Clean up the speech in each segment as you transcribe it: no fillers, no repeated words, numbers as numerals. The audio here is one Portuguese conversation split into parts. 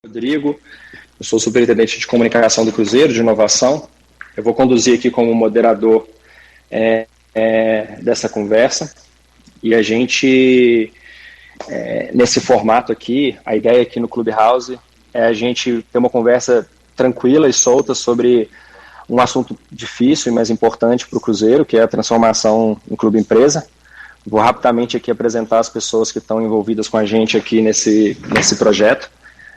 Rodrigo, eu sou superintendente de comunicação do Cruzeiro, de inovação. Eu vou conduzir aqui como moderador dessa conversa. E a gente, nesse formato aqui, a ideia aqui no Clubhouse é a gente ter uma conversa tranquila e solta sobre um assunto difícil e mais importante para o Cruzeiro, que é a transformação em clube-empresa. Vou rapidamente aqui apresentar as pessoas que estão envolvidas com a gente aqui nesse projeto.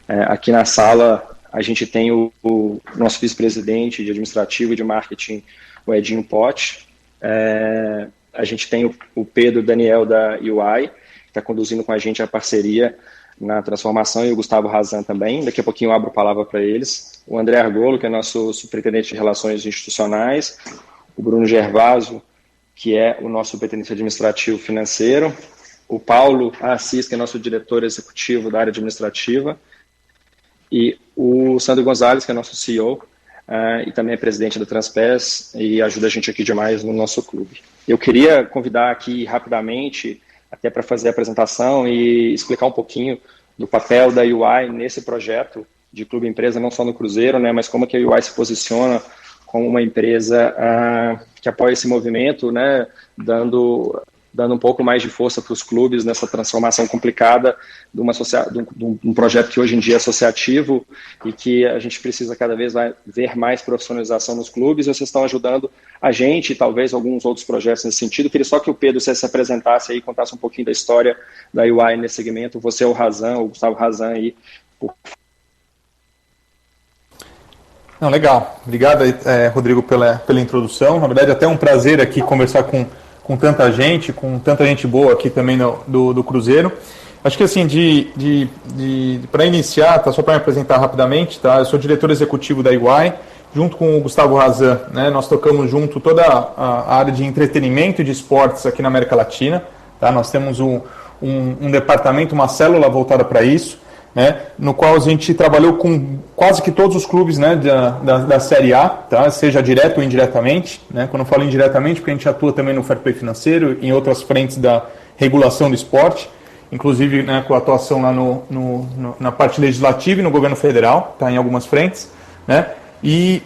Aqui na sala a gente tem o nosso vice-presidente de administrativo e de marketing, o Edinho Pote. A gente tem o Pedro Daniel da UI, que está conduzindo com a gente a parceria na transformação, e o Gustavo Razan também. Daqui a pouquinho eu abro a palavra para eles. O André Argolo, que é nosso superintendente de relações institucionais. O Bruno Gervaso, que é o nosso superintendente administrativo financeiro. O Paulo Assis, que é nosso diretor executivo da área administrativa. E o Sandro Gonzalez, que é nosso CEO, e também é presidente da Transpes e ajuda a gente aqui demais no nosso clube. Eu queria convidar aqui rapidamente, até para fazer a apresentação e explicar um pouquinho do papel da UI nesse projeto de clube-empresa, não só no Cruzeiro, né, mas como que a UI se posiciona como uma empresa que apoia esse movimento, né, dando um pouco mais de força para os clubes nessa transformação complicada de um projeto que hoje em dia é associativo e que a gente precisa cada vez ver mais profissionalização nos clubes. Vocês estão ajudando a gente e talvez alguns outros projetos nesse sentido. Queria só que o Pedro se apresentasse aí, contasse um pouquinho da história da UI nesse segmento. Você é o Razan, o Gustavo Razan aí. Não, legal. Obrigado, Rodrigo, pela introdução. Na verdade, até um prazer aqui conversar com tanta gente boa aqui também do Cruzeiro. Acho que assim, para iniciar, tá, só para me apresentar rapidamente, tá? Eu sou diretor executivo da UI, junto com o Gustavo Razan, né? Nós tocamos junto toda a área de entretenimento e de esportes aqui na América Latina, tá? Nós temos um departamento, uma célula voltada para isso, né, no qual a gente trabalhou com quase que todos os clubes, né, da Série A, tá, seja direto ou indiretamente, né, quando eu falo indiretamente, porque a gente atua também no fair play financeiro e em outras frentes da regulação do esporte, inclusive, né, com a atuação lá na parte legislativa e no governo federal, tá, em algumas frentes, né, e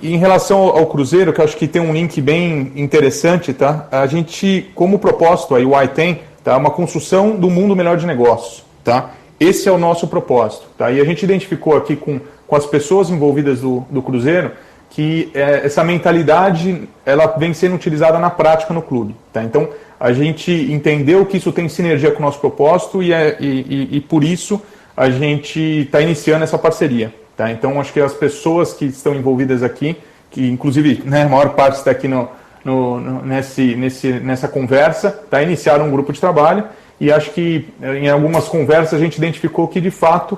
em relação ao Cruzeiro, que eu acho que tem um link bem interessante, tá, a gente, como propósito, a UI tem, tá, uma construção do mundo melhor de negócios, tá. Esse é o nosso propósito, tá? E a gente identificou aqui com as pessoas envolvidas do Cruzeiro que essa mentalidade ela vem sendo utilizada na prática no clube, tá? Então a gente entendeu que isso tem sinergia com o nosso propósito e por isso a gente está iniciando essa parceria, tá? Então acho que as pessoas que estão envolvidas aqui, que inclusive, né, a maior parte está aqui nessa conversa, tá? Iniciaram um grupo de trabalho. E acho que em algumas conversas a gente identificou que, de fato,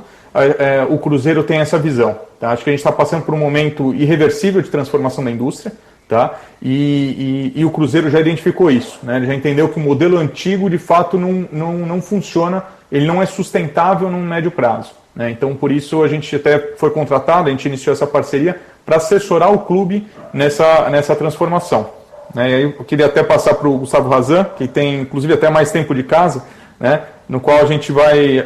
o Cruzeiro tem essa visão. Tá? Acho que a gente está passando por um momento irreversível de transformação da indústria, tá? E o Cruzeiro já identificou isso. Né? Ele já entendeu que o modelo antigo, de fato, não funciona, ele não é sustentável num médio prazo. Né? Então, por isso, a gente até foi contratado, a gente iniciou essa parceria para assessorar o clube nessa transformação. Né, eu queria até passar para o Gustavo Razan, que tem inclusive até mais tempo de casa, né, no qual a gente vai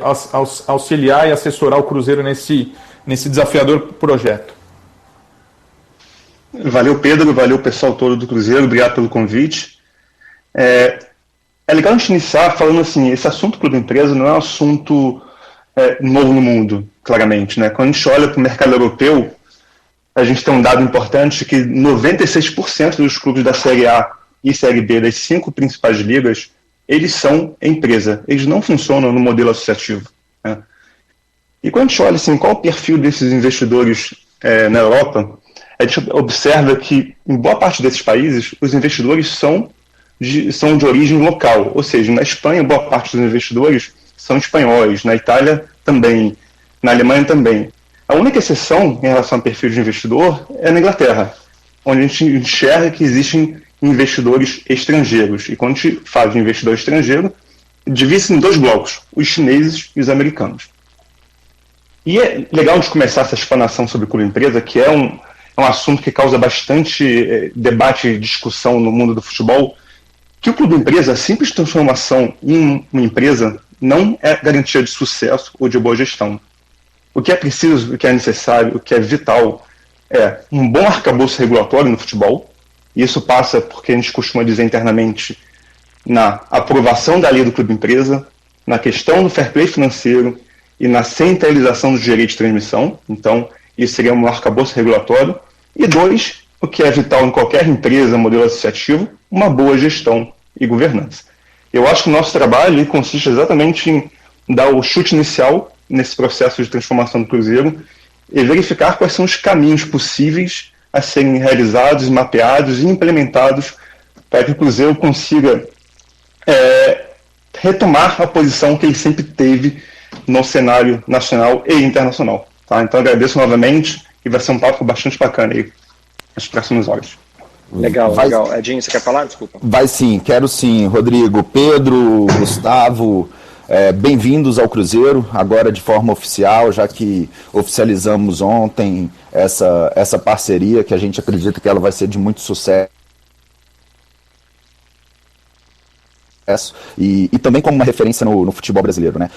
auxiliar e assessorar o Cruzeiro nesse desafiador projeto. Valeu, Pedro, valeu o pessoal todo do Cruzeiro, obrigado pelo convite. É legal a gente iniciar falando assim, esse assunto Clube Empresa não é um assunto novo no mundo, claramente. Né? Quando a gente olha para o mercado europeu, a gente tem um dado importante que 96% dos clubes da Série A e Série B, das 5 principais ligas, eles são empresa. Eles não funcionam no modelo associativo. Né? E quando a gente olha assim, qual é o perfil desses investidores na Europa, a gente observa que, em boa parte desses países, os investidores são de origem local. Ou seja, na Espanha, boa parte dos investidores são espanhóis. Na Itália, também. Na Alemanha, também. A única exceção em relação ao perfil de investidor é na Inglaterra, onde a gente enxerga que existem investidores estrangeiros. E quando a gente fala de investidor estrangeiro, divide-se em 2 blocos, os chineses e os americanos. E é legal a gente começar essa explanação sobre clube empresa, que é um assunto que causa bastante debate e discussão no mundo do futebol, que o clube empresa, a simples transformação em uma empresa, não é garantia de sucesso ou de boa gestão. O que é preciso, o que é necessário, o que é vital é um bom arcabouço regulatório no futebol. Isso passa porque a gente costuma dizer internamente na aprovação da lei do clube empresa, na questão do fair play financeiro e na centralização dos direitos de transmissão. Então, isso seria um arcabouço regulatório. E 2, o que é vital em qualquer empresa, modelo associativo, uma boa gestão e governança. Eu acho que o nosso trabalho consiste exatamente em dar o chute inicial nesse processo de transformação do Cruzeiro e verificar quais são os caminhos possíveis a serem realizados, mapeados e implementados para que o Cruzeiro consiga retomar a posição que ele sempre teve no cenário nacional e internacional. Tá? Então agradeço novamente e vai ser um papo bastante bacana aí nas próximas horas. Legal, legal. Edinho, você quer falar? Desculpa. Vai sim, quero sim, Rodrigo. Pedro, Gustavo, bem-vindos ao Cruzeiro, agora de forma oficial, já que oficializamos ontem essa parceria, que a gente acredita que ela vai ser de muito sucesso. E também como uma referência no futebol brasileiro, né?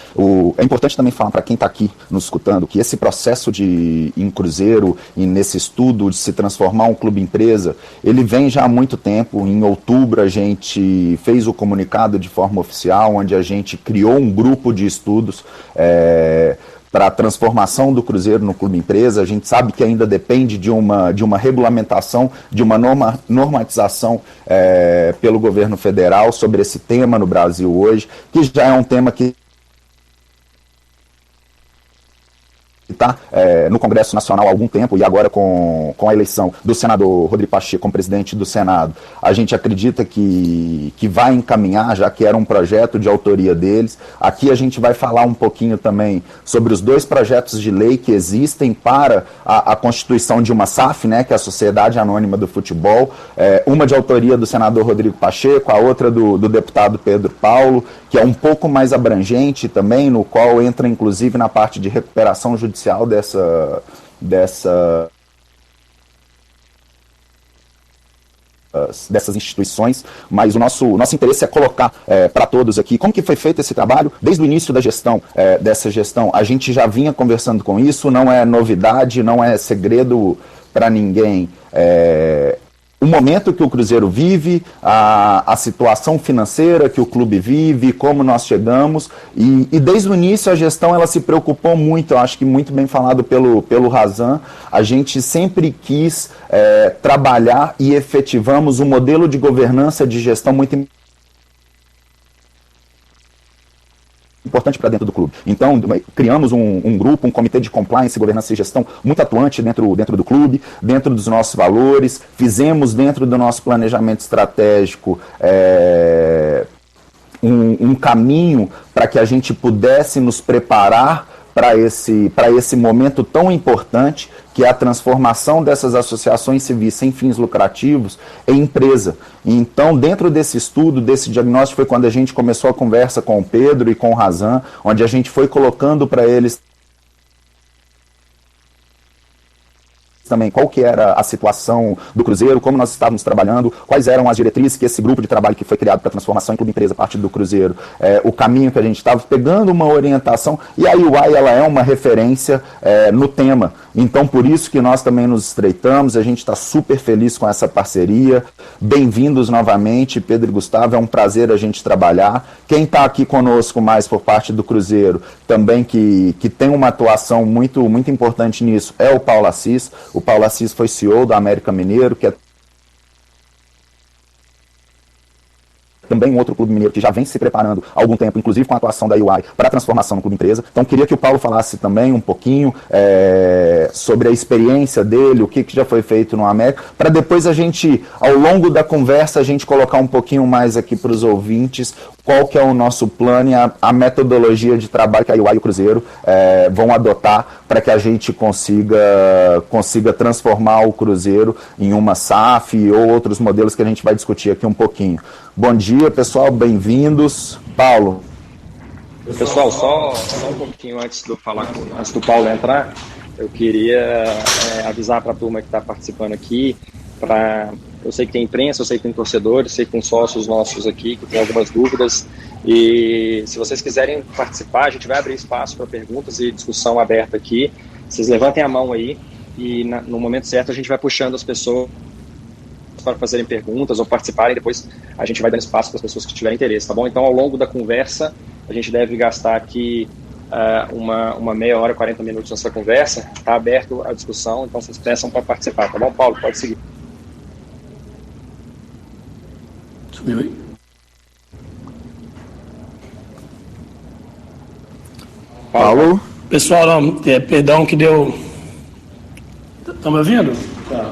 É importante também falar para quem está aqui nos escutando que esse processo em Cruzeiro e nesse estudo de se transformar um clube empresa, ele vem já há muito tempo. Em outubro a gente fez o comunicado de forma oficial, onde a gente criou um grupo de estudos para a transformação do Cruzeiro no clube empresa. A gente sabe que ainda depende de uma regulamentação, de uma normatização pelo governo federal sobre esse tema no Brasil hoje, que já é um tema que está no Congresso Nacional há algum tempo, e agora com a eleição do senador Rodrigo Pacheco como presidente do Senado, a gente acredita que vai encaminhar, já que era um projeto de autoria deles. Aqui a gente vai falar um pouquinho também sobre os 2 projetos de lei que existem para a constituição de uma SAF, né, que é a Sociedade Anônima do Futebol, uma de autoria do senador Rodrigo Pacheco, a outra do deputado Pedro Paulo, que é um pouco mais abrangente também, no qual entra inclusive na parte de recuperação judicial dessas instituições, mas o nosso interesse é colocar para todos aqui como que foi feito esse trabalho desde o início da gestão, dessa gestão. A gente já vinha conversando com isso, não é novidade, não é segredo para ninguém. O momento que o Cruzeiro vive, a situação financeira que o clube vive, como nós chegamos, e desde o início a gestão ela se preocupou muito, eu acho que muito bem falado pelo Razan, a gente sempre quis trabalhar e efetivamos um modelo de governança de gestão muito importante para dentro do clube. Então, criamos um grupo, um comitê de compliance, governança e gestão muito atuante dentro do clube, dentro dos nossos valores, fizemos dentro do nosso planejamento estratégico um caminho para que a gente pudesse nos preparar para esse momento tão importante, que é a transformação dessas associações civis sem fins lucrativos em empresa. Então, dentro desse estudo, desse diagnóstico, foi quando a gente começou a conversa com o Pedro e com o Razan, onde a gente foi colocando para eles também qual que era a situação do Cruzeiro, como nós estávamos trabalhando, quais eram as diretrizes que esse grupo de trabalho que foi criado para a transformação em clube empresa a partir do Cruzeiro, o caminho que a gente estava pegando uma orientação, e a UI ela é uma referência no tema. Então, por isso que nós também nos estreitamos, a gente está super feliz com essa parceria. Bem-vindos novamente, Pedro e Gustavo, é um prazer a gente trabalhar. Quem está aqui conosco mais por parte do Cruzeiro, também que tem uma atuação muito, muito importante nisso, é o Paulo Assis. O Paulo Assis foi CEO da América Mineiro, que é também um outro clube mineiro que já vem se preparando há algum tempo, inclusive com a atuação da UI, para a transformação no clube empresa. Então, queria que o Paulo falasse também um pouquinho sobre a experiência dele, o que já foi feito no América, para depois a gente, ao longo da conversa, a gente colocar um pouquinho mais aqui para os ouvintes qual que é o nosso plano e a metodologia de trabalho que a UI e o Cruzeiro vão adotar para que a gente consiga transformar o Cruzeiro em uma SAF ou outros modelos que a gente vai discutir aqui um pouquinho. Bom dia, pessoal, bem-vindos. Paulo. Pessoal, só um pouquinho antes do Paulo entrar, eu queria avisar para a turma que está participando aqui para Eu sei que tem imprensa, eu sei que tem torcedores, sei que tem sócios nossos aqui que tem algumas dúvidas. E se vocês quiserem participar, a gente vai abrir espaço para perguntas e discussão aberta aqui. Vocês levantem a mão aí e no momento certo a gente vai puxando as pessoas para fazerem perguntas ou participarem. Depois a gente vai dando espaço para as pessoas que tiverem interesse, tá bom? Então, ao longo da conversa, a gente deve gastar aqui uma meia hora, 40 minutos nessa conversa. Está aberto a discussão, então vocês peçam para participar, tá bom? Paulo, pode seguir. Subiu aí? Paulo? Pessoal, perdão que deu... Estão me ouvindo?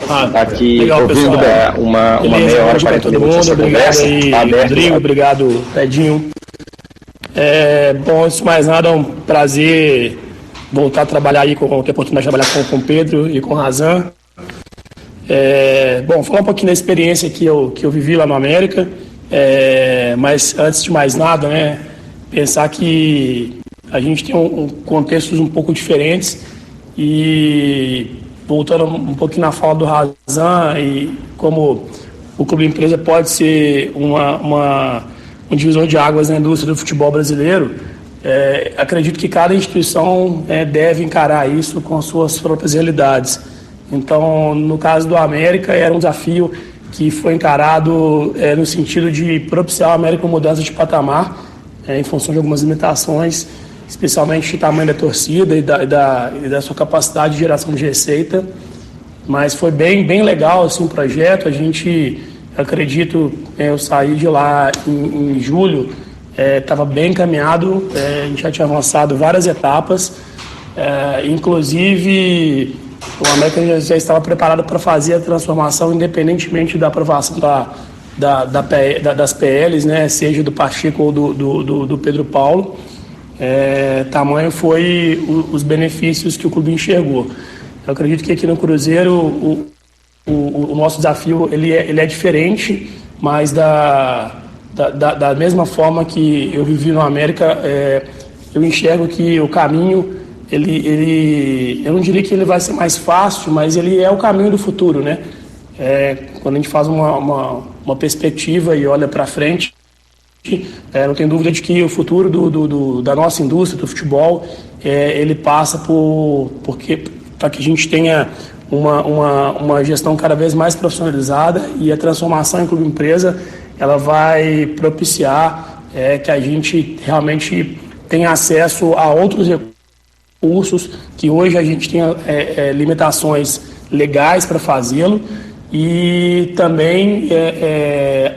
Tá aqui legal, ouvindo uma meia hora, 40 minutos nessa conversa. Obrigado aí, tá aberto, Rodrigo, obrigado, Edinho. Bom, antes de mais nada, é um prazer voltar a trabalhar aí, ter a oportunidade de trabalhar com o Pedro e com o Razan. Bom, falar um pouquinho da experiência que eu vivi lá no América, mas antes de mais nada, né, pensar que a gente tem contextos um pouco diferentes e voltando um pouquinho na fala do Razan e como o Clube Empresa pode ser um divisor de águas na indústria do futebol brasileiro, acredito que cada instituição deve encarar isso com as suas próprias realidades. Então, no caso do América, era um desafio que foi encarado no sentido de propiciar ao América uma mudança de patamar, em função de algumas limitações, especialmente o tamanho da torcida e da sua capacidade de geração de receita. Mas foi bem legal assim, o projeto. A gente, acredito, eu saí de lá em julho, estava bem encaminhado, a gente já tinha avançado várias etapas, inclusive o América já estava preparado para fazer a transformação independentemente da aprovação das PLs, né, seja do Pacheco ou do Pedro Paulo. Tamanho foi os benefícios que o clube enxergou. Eu acredito que aqui no Cruzeiro o nosso desafio ele é diferente, mas da mesma forma que eu vivi no América, eu enxergo que o caminho eu não diria que ele vai ser mais fácil, mas ele é o caminho do futuro, né? Quando a gente faz uma perspectiva e olha para frente, não tem dúvida de que o futuro da nossa indústria do futebol ele passa para que a gente tenha uma gestão cada vez mais profissionalizada, e a transformação em clube empresa ela vai propiciar que a gente realmente tenha acesso a outros recursos que hoje a gente tem limitações legais para fazê-lo, e também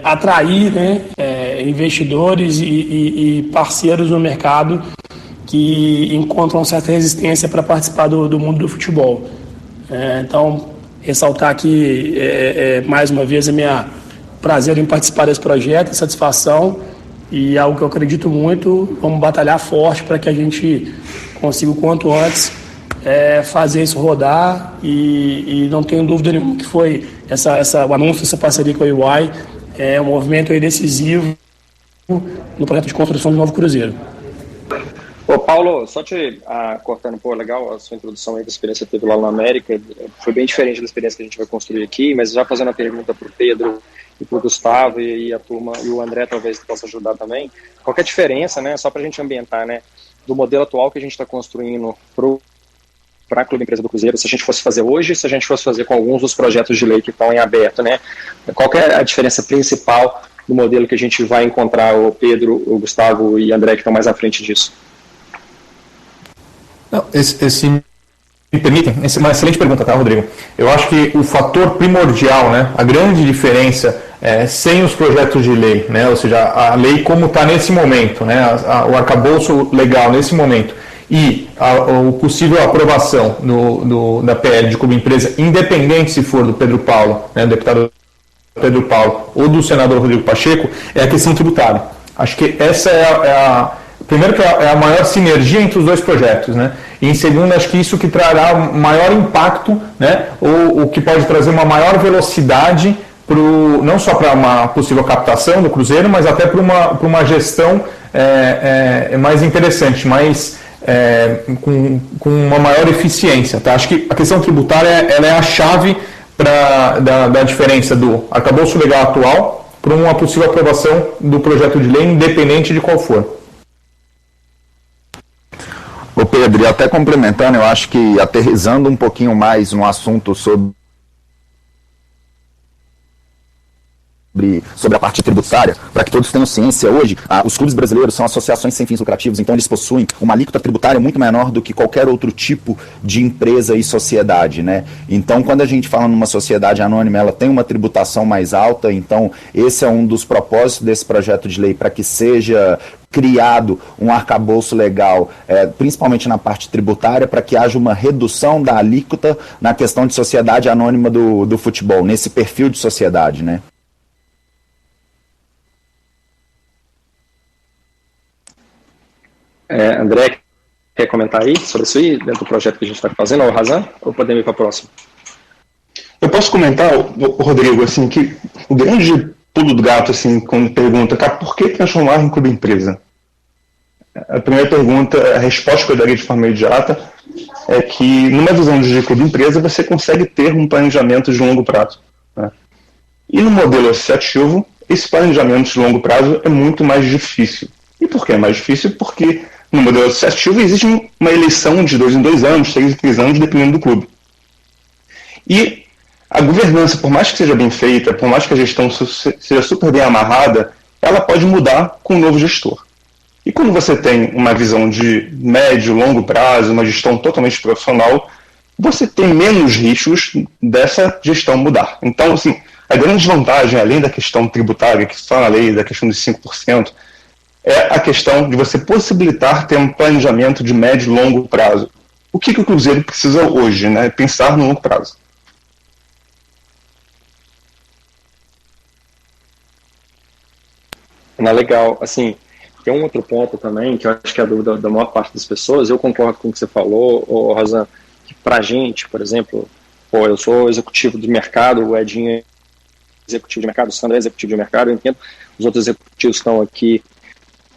atrair, né, investidores e parceiros no mercado que encontram certa resistência para participar do mundo do futebol. Então, ressaltar aqui mais uma vez prazer em participar desse projeto, satisfação, e algo que eu acredito muito. Vamos batalhar forte para que a gente consiga o quanto antes fazer isso rodar, e não tenho dúvida nenhuma que foi o anúncio dessa parceria com a UI um movimento decisivo no projeto de construção do novo Cruzeiro. Ô Paulo, só te cortando, legal a sua introdução aí da experiência que teve lá na América, foi bem diferente da experiência que a gente vai construir aqui, mas já fazendo a pergunta para o Pedro e para o Gustavo e a turma, e o André talvez possa ajudar também, qual que é a diferença, né, só para a gente ambientar, né, do modelo atual que a gente está construindo para a Clube Empresa do Cruzeiro, se a gente fosse fazer hoje, se a gente fosse fazer com alguns dos projetos de lei que estão em aberto, né? Qual que é a diferença principal do modelo que a gente vai encontrar, o Pedro, o Gustavo e o André, que estão mais à frente disso? Não, me permitem, essa é uma excelente pergunta, tá, Rodrigo? Eu acho que o fator primordial, né, a grande diferença sem os projetos de lei, né, ou seja, a lei como está nesse momento, né, o arcabouço legal nesse momento, e o possível aprovação da PL de Clube Empresa, independente se for do Pedro Paulo, né, do deputado Pedro Paulo, ou do senador Rodrigo Pacheco, é a questão tributária. Acho que essa primeiro que é a maior sinergia entre os dois projetos, né? E em segundo, acho que isso que trará maior impacto, né? Ou que pode trazer uma maior velocidade não só para uma possível captação do Cruzeiro, mas até para uma gestão mais interessante, com uma maior eficiência. Tá? Acho que a questão tributária ela é a chave da diferença do arcabouço legal atual para uma possível aprovação do projeto de lei, independente de qual for? Ô Pedro, e até complementando, eu acho que aterrissando um pouquinho mais no assunto sobre a parte tributária, para que todos tenham ciência, hoje, os clubes brasileiros são associações sem fins lucrativos, então eles possuem uma alíquota tributária muito menor do que qualquer outro tipo de empresa e sociedade, né? Então, quando a gente fala numa sociedade anônima, ela tem uma tributação mais alta, então esse é um dos propósitos desse projeto de lei, para que seja criado um arcabouço legal, principalmente na parte tributária, para que haja uma redução da alíquota na questão de sociedade anônima do futebol, nesse perfil de sociedade, né? André, quer comentar aí sobre isso aí, dentro do projeto que a gente está fazendo, ou Razan, ou podemos ir para a próxima? Eu posso comentar, Rodrigo, assim, que o grande pulo do gato, assim, quando pergunta, por que transformar em clube empresa? A primeira pergunta, a resposta que eu daria de forma imediata é que, numa visão de clube empresa, você consegue ter um planejamento de longo prazo, né? E no modelo associativo, esse planejamento de longo prazo é muito mais difícil. E por que é mais difícil? Porque no modelo associativo existe uma eleição de 2 em 2 anos, 3 em 3 anos, dependendo do clube. E a governança, por mais que seja bem feita, por mais que a gestão seja super bem amarrada, ela pode mudar com o novo gestor. E quando você tem uma visão de médio, longo prazo, uma gestão totalmente profissional, você tem menos riscos dessa gestão mudar. Então, assim, a grande vantagem, além da questão tributária, que está na lei, da questão dos 5%, é a questão de você possibilitar ter um planejamento de médio e longo prazo. O que o Cruzeiro precisa hoje, né? Pensar no longo prazo. Não, legal. Assim, tem um outro ponto também, que eu acho que é a dúvida da maior parte das pessoas. Eu concordo com o que você falou, Razan, que pra gente, por exemplo, eu sou executivo de mercado, o Edinho é executivo de mercado, o Sandro é executivo de mercado, eu entendo, os outros executivos estão aqui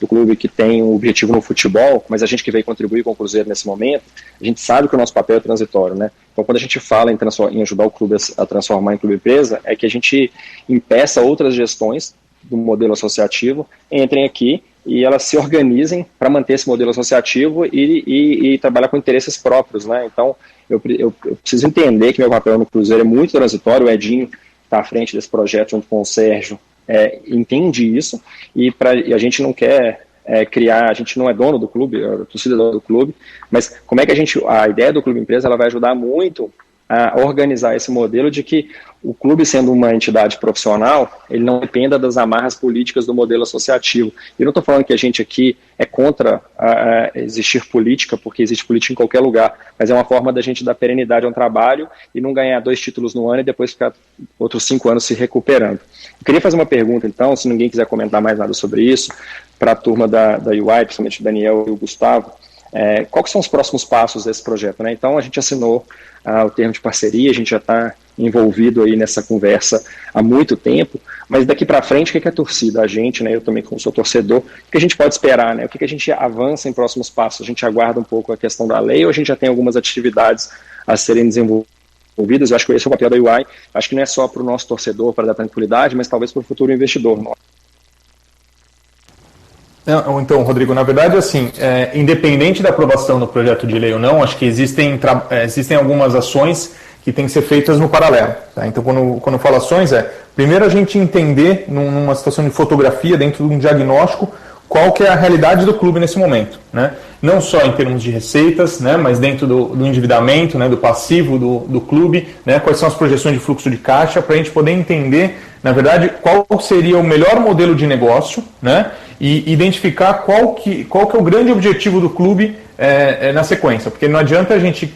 do clube que tem um objetivo no futebol, mas a gente que veio contribuir com o Cruzeiro nesse momento, a gente sabe que o nosso papel é transitório, né? Então, quando a gente fala em ajudar o clube a transformar em clube empresa, é que a gente impeça outras gestões do modelo associativo entrem aqui e elas se organizem para manter esse modelo associativo e trabalhar com interesses próprios, né? Então, eu preciso entender que meu papel no Cruzeiro é muito transitório, o Edinho está à frente desse projeto junto com o Sérgio, entende isso, e a gente não quer criar, a gente não é dono do clube, a torcida é dono do clube, mas como é que a ideia do clube empresa, ela vai ajudar muito a organizar esse modelo de que o clube, sendo uma entidade profissional, ele não dependa das amarras políticas do modelo associativo. E não estou falando que a gente aqui é contra existir política, porque existe política em qualquer lugar, mas é uma forma da gente dar perenidade a um trabalho e não ganhar 2 títulos no ano e depois ficar outros 5 anos se recuperando. Eu queria fazer uma pergunta, então, se ninguém quiser comentar mais nada sobre isso, para a turma da UI, principalmente o Daniel e o Gustavo, quais são os próximos passos desse projeto, né? Então, a gente assinou o termo de parceria, a gente já está envolvido aí nessa conversa há muito tempo, mas daqui para frente, o que é a torcida, a gente, né, eu também como sou torcedor, o que a gente pode esperar, né? O que a gente avança em próximos passos? A gente aguarda um pouco a questão da lei ou a gente já tem algumas atividades a serem desenvolvidas? Eu acho que esse é o papel da UI, acho que não é só para o nosso torcedor, para dar tranquilidade, mas talvez para o futuro investidor. Então, Rodrigo, na verdade, assim, independente da aprovação do projeto de lei ou não, acho que existem algumas ações que têm que ser feitas no paralelo. Tá? Então, quando eu falo ações, primeiro a gente entender, numa situação de fotografia, dentro de um diagnóstico, qual que é a realidade do clube nesse momento, né? Não só em termos de receitas, né, mas dentro do endividamento, né, do passivo do clube, né, quais são as projeções de fluxo de caixa, para a gente poder entender, na verdade, qual seria o melhor modelo de negócio, né, e identificar qual que é o grande objetivo do clube na sequência, porque não adianta a gente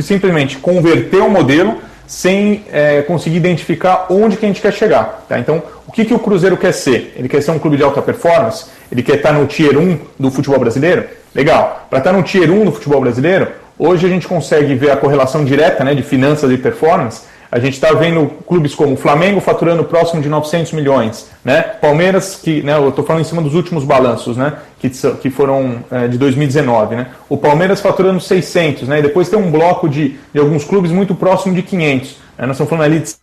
simplesmente converter o modelo sem conseguir identificar onde que a gente quer chegar. Tá? Então, o que o Cruzeiro quer ser? Ele quer ser um clube de alta performance? Ele quer estar no Tier 1 do futebol brasileiro? Legal. Para estar no Tier 1 do futebol brasileiro, hoje a gente consegue ver a correlação direta, né, de finanças e performance. A gente está vendo clubes como o Flamengo faturando próximo de 900 milhões, né? Palmeiras, que, né, eu estou falando em cima dos últimos balanços, né, que foram de 2019, né? O Palmeiras faturando 600, né? E depois tem um bloco de alguns clubes muito próximo de 500. Nós estamos falando ali de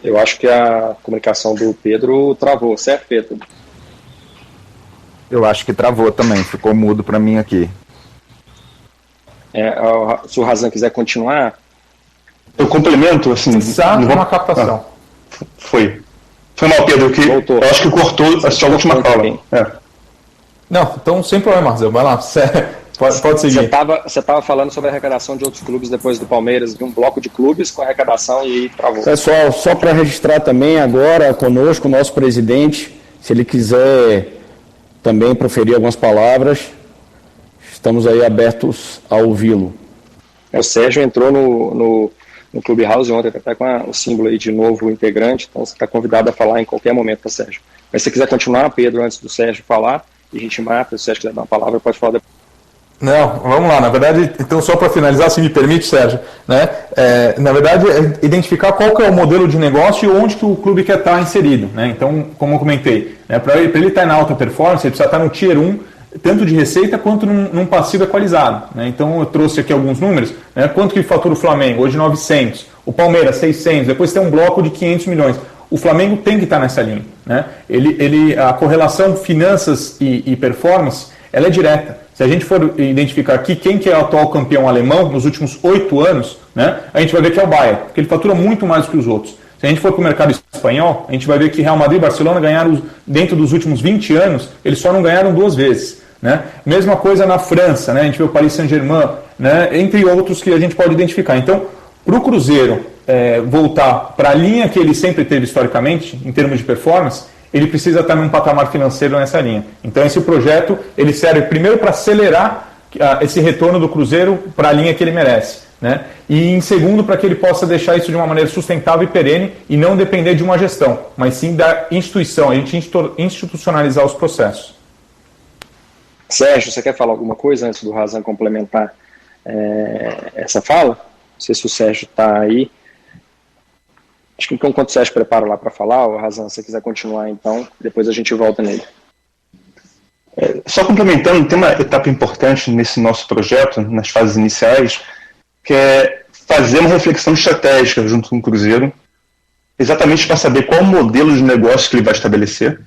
Eu acho que a comunicação do Pedro travou, certo, Pedro? Eu acho que travou também, ficou mudo para mim aqui. Se o Razan quiser continuar... Eu complemento, assim... uma captação. Foi mal, Pedro, que Voltou. Eu acho que cortou a sua última fala. Não, então sem problema, Razan, vai lá. Pode seguir. Você estava falando sobre a arrecadação de outros clubes depois do Palmeiras, de um bloco de clubes com arrecadação e travou. Pessoal, só para registrar também agora conosco o nosso presidente, se ele quiser também proferir algumas palavras, estamos aí abertos a ouvi-lo. O Sérgio entrou no Clubhouse ontem, até com o símbolo aí de novo integrante, então você está convidado a falar em qualquer momento, tá, Sérgio? Mas se você quiser continuar, Pedro, antes do Sérgio falar, e a gente mata, se o Sérgio quiser dar uma palavra, pode falar depois. Não, vamos lá. Na verdade, então só para finalizar, se me permite, Sérgio, né? Na verdade, é identificar qual que é o modelo de negócio e onde que o clube quer estar inserido, né? Então, como eu comentei, né, para ele estar na alta performance, ele precisa estar no Tier 1, tanto de receita quanto num passivo equalizado, né? Então, eu trouxe aqui alguns números, né? Quanto que fatura o Flamengo? Hoje 900, o Palmeiras 600, depois tem um bloco de 500 milhões. O Flamengo tem que estar nessa linha, né? A correlação finanças e performance, ela é direta. Se a gente for identificar aqui quem que é o atual campeão alemão nos últimos 8 anos, né, a gente vai ver que é o Bayern, porque ele fatura muito mais do que os outros. Se a gente for para o mercado espanhol, a gente vai ver que Real Madrid e Barcelona ganharam, dentro dos últimos 20 anos, eles só não ganharam 2 vezes. Né? Mesma coisa na França, né? A gente vê o Paris Saint-Germain, né? Entre outros que a gente pode identificar. Então, para o Cruzeiro voltar para a linha que ele sempre teve historicamente, em termos de performance, ele precisa estar num patamar financeiro nessa linha. Então, esse projeto ele serve primeiro para acelerar esse retorno do Cruzeiro para a linha que ele merece, né? E em segundo, para que ele possa deixar isso de uma maneira sustentável e perene e não depender de uma gestão, mas sim da instituição, a gente institucionalizar os processos. Sérgio, você quer falar alguma coisa antes do Razan complementar essa fala? Não sei se o Sérgio está aí. Acho que enquanto o Sérgio prepara lá para falar, o Razan, se você quiser continuar, então, depois a gente volta nele. Só complementando, tem uma etapa importante nesse nosso projeto, nas fases iniciais, que é fazer uma reflexão estratégica junto com o Cruzeiro, exatamente para saber qual o modelo de negócio que ele vai estabelecer.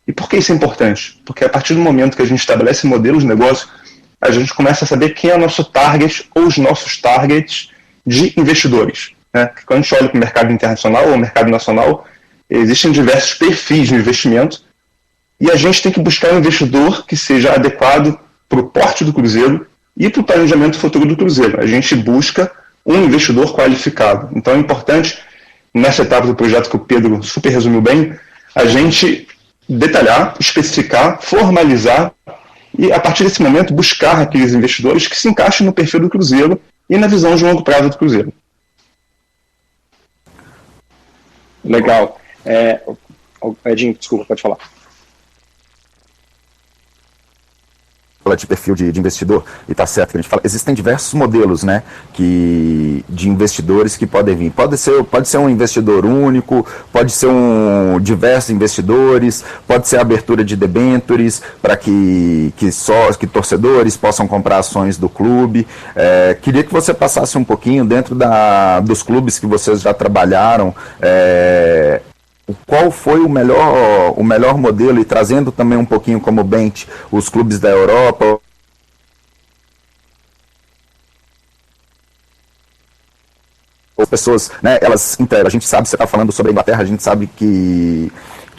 E por que isso é importante? Porque a partir do momento que a gente estabelece modelos de negócio, a gente começa a saber quem é o nosso target ou os nossos targets de investidores. Né? Quando a gente olha para o mercado internacional ou o mercado nacional, existem diversos perfis de investimento e a gente tem que buscar um investidor que seja adequado para o porte do Cruzeiro e para o planejamento futuro do Cruzeiro. A gente busca um investidor qualificado. Então é importante, nessa etapa do projeto que o Pedro super resumiu bem, a gente detalhar, especificar, formalizar e, a partir desse momento, buscar aqueles investidores que se encaixem no perfil do Cruzeiro e na visão de longo prazo do Cruzeiro. Legal. Edinho, desculpa, pode falar. De perfil de investidor, e está certo que a gente fala, existem diversos modelos, né, de investidores que podem vir. Pode ser um investidor único, pode ser diversos investidores, pode ser a abertura de debentures para que torcedores possam comprar ações do clube. Queria que você passasse um pouquinho dentro dos clubes que vocês já trabalharam, qual foi o melhor modelo, e trazendo também um pouquinho como bench os clubes da Europa. As pessoas, né, a gente sabe, você está falando sobre a Inglaterra, a gente sabe que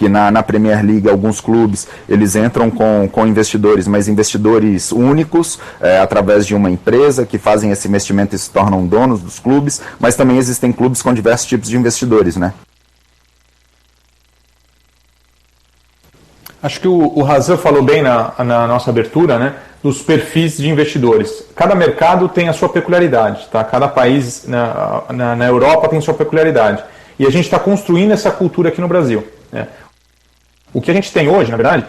na Premier League alguns clubes eles entram com investidores, mas investidores únicos, através de uma empresa que fazem esse investimento e se tornam donos dos clubes, mas também existem clubes com diversos tipos de investidores, né? Acho que o Razan falou bem na nossa abertura, né, dos perfis de investidores. Cada mercado tem a sua peculiaridade, tá? Cada país na Europa tem sua peculiaridade. E a gente está construindo essa cultura aqui no Brasil, né? O que a gente tem hoje, na verdade,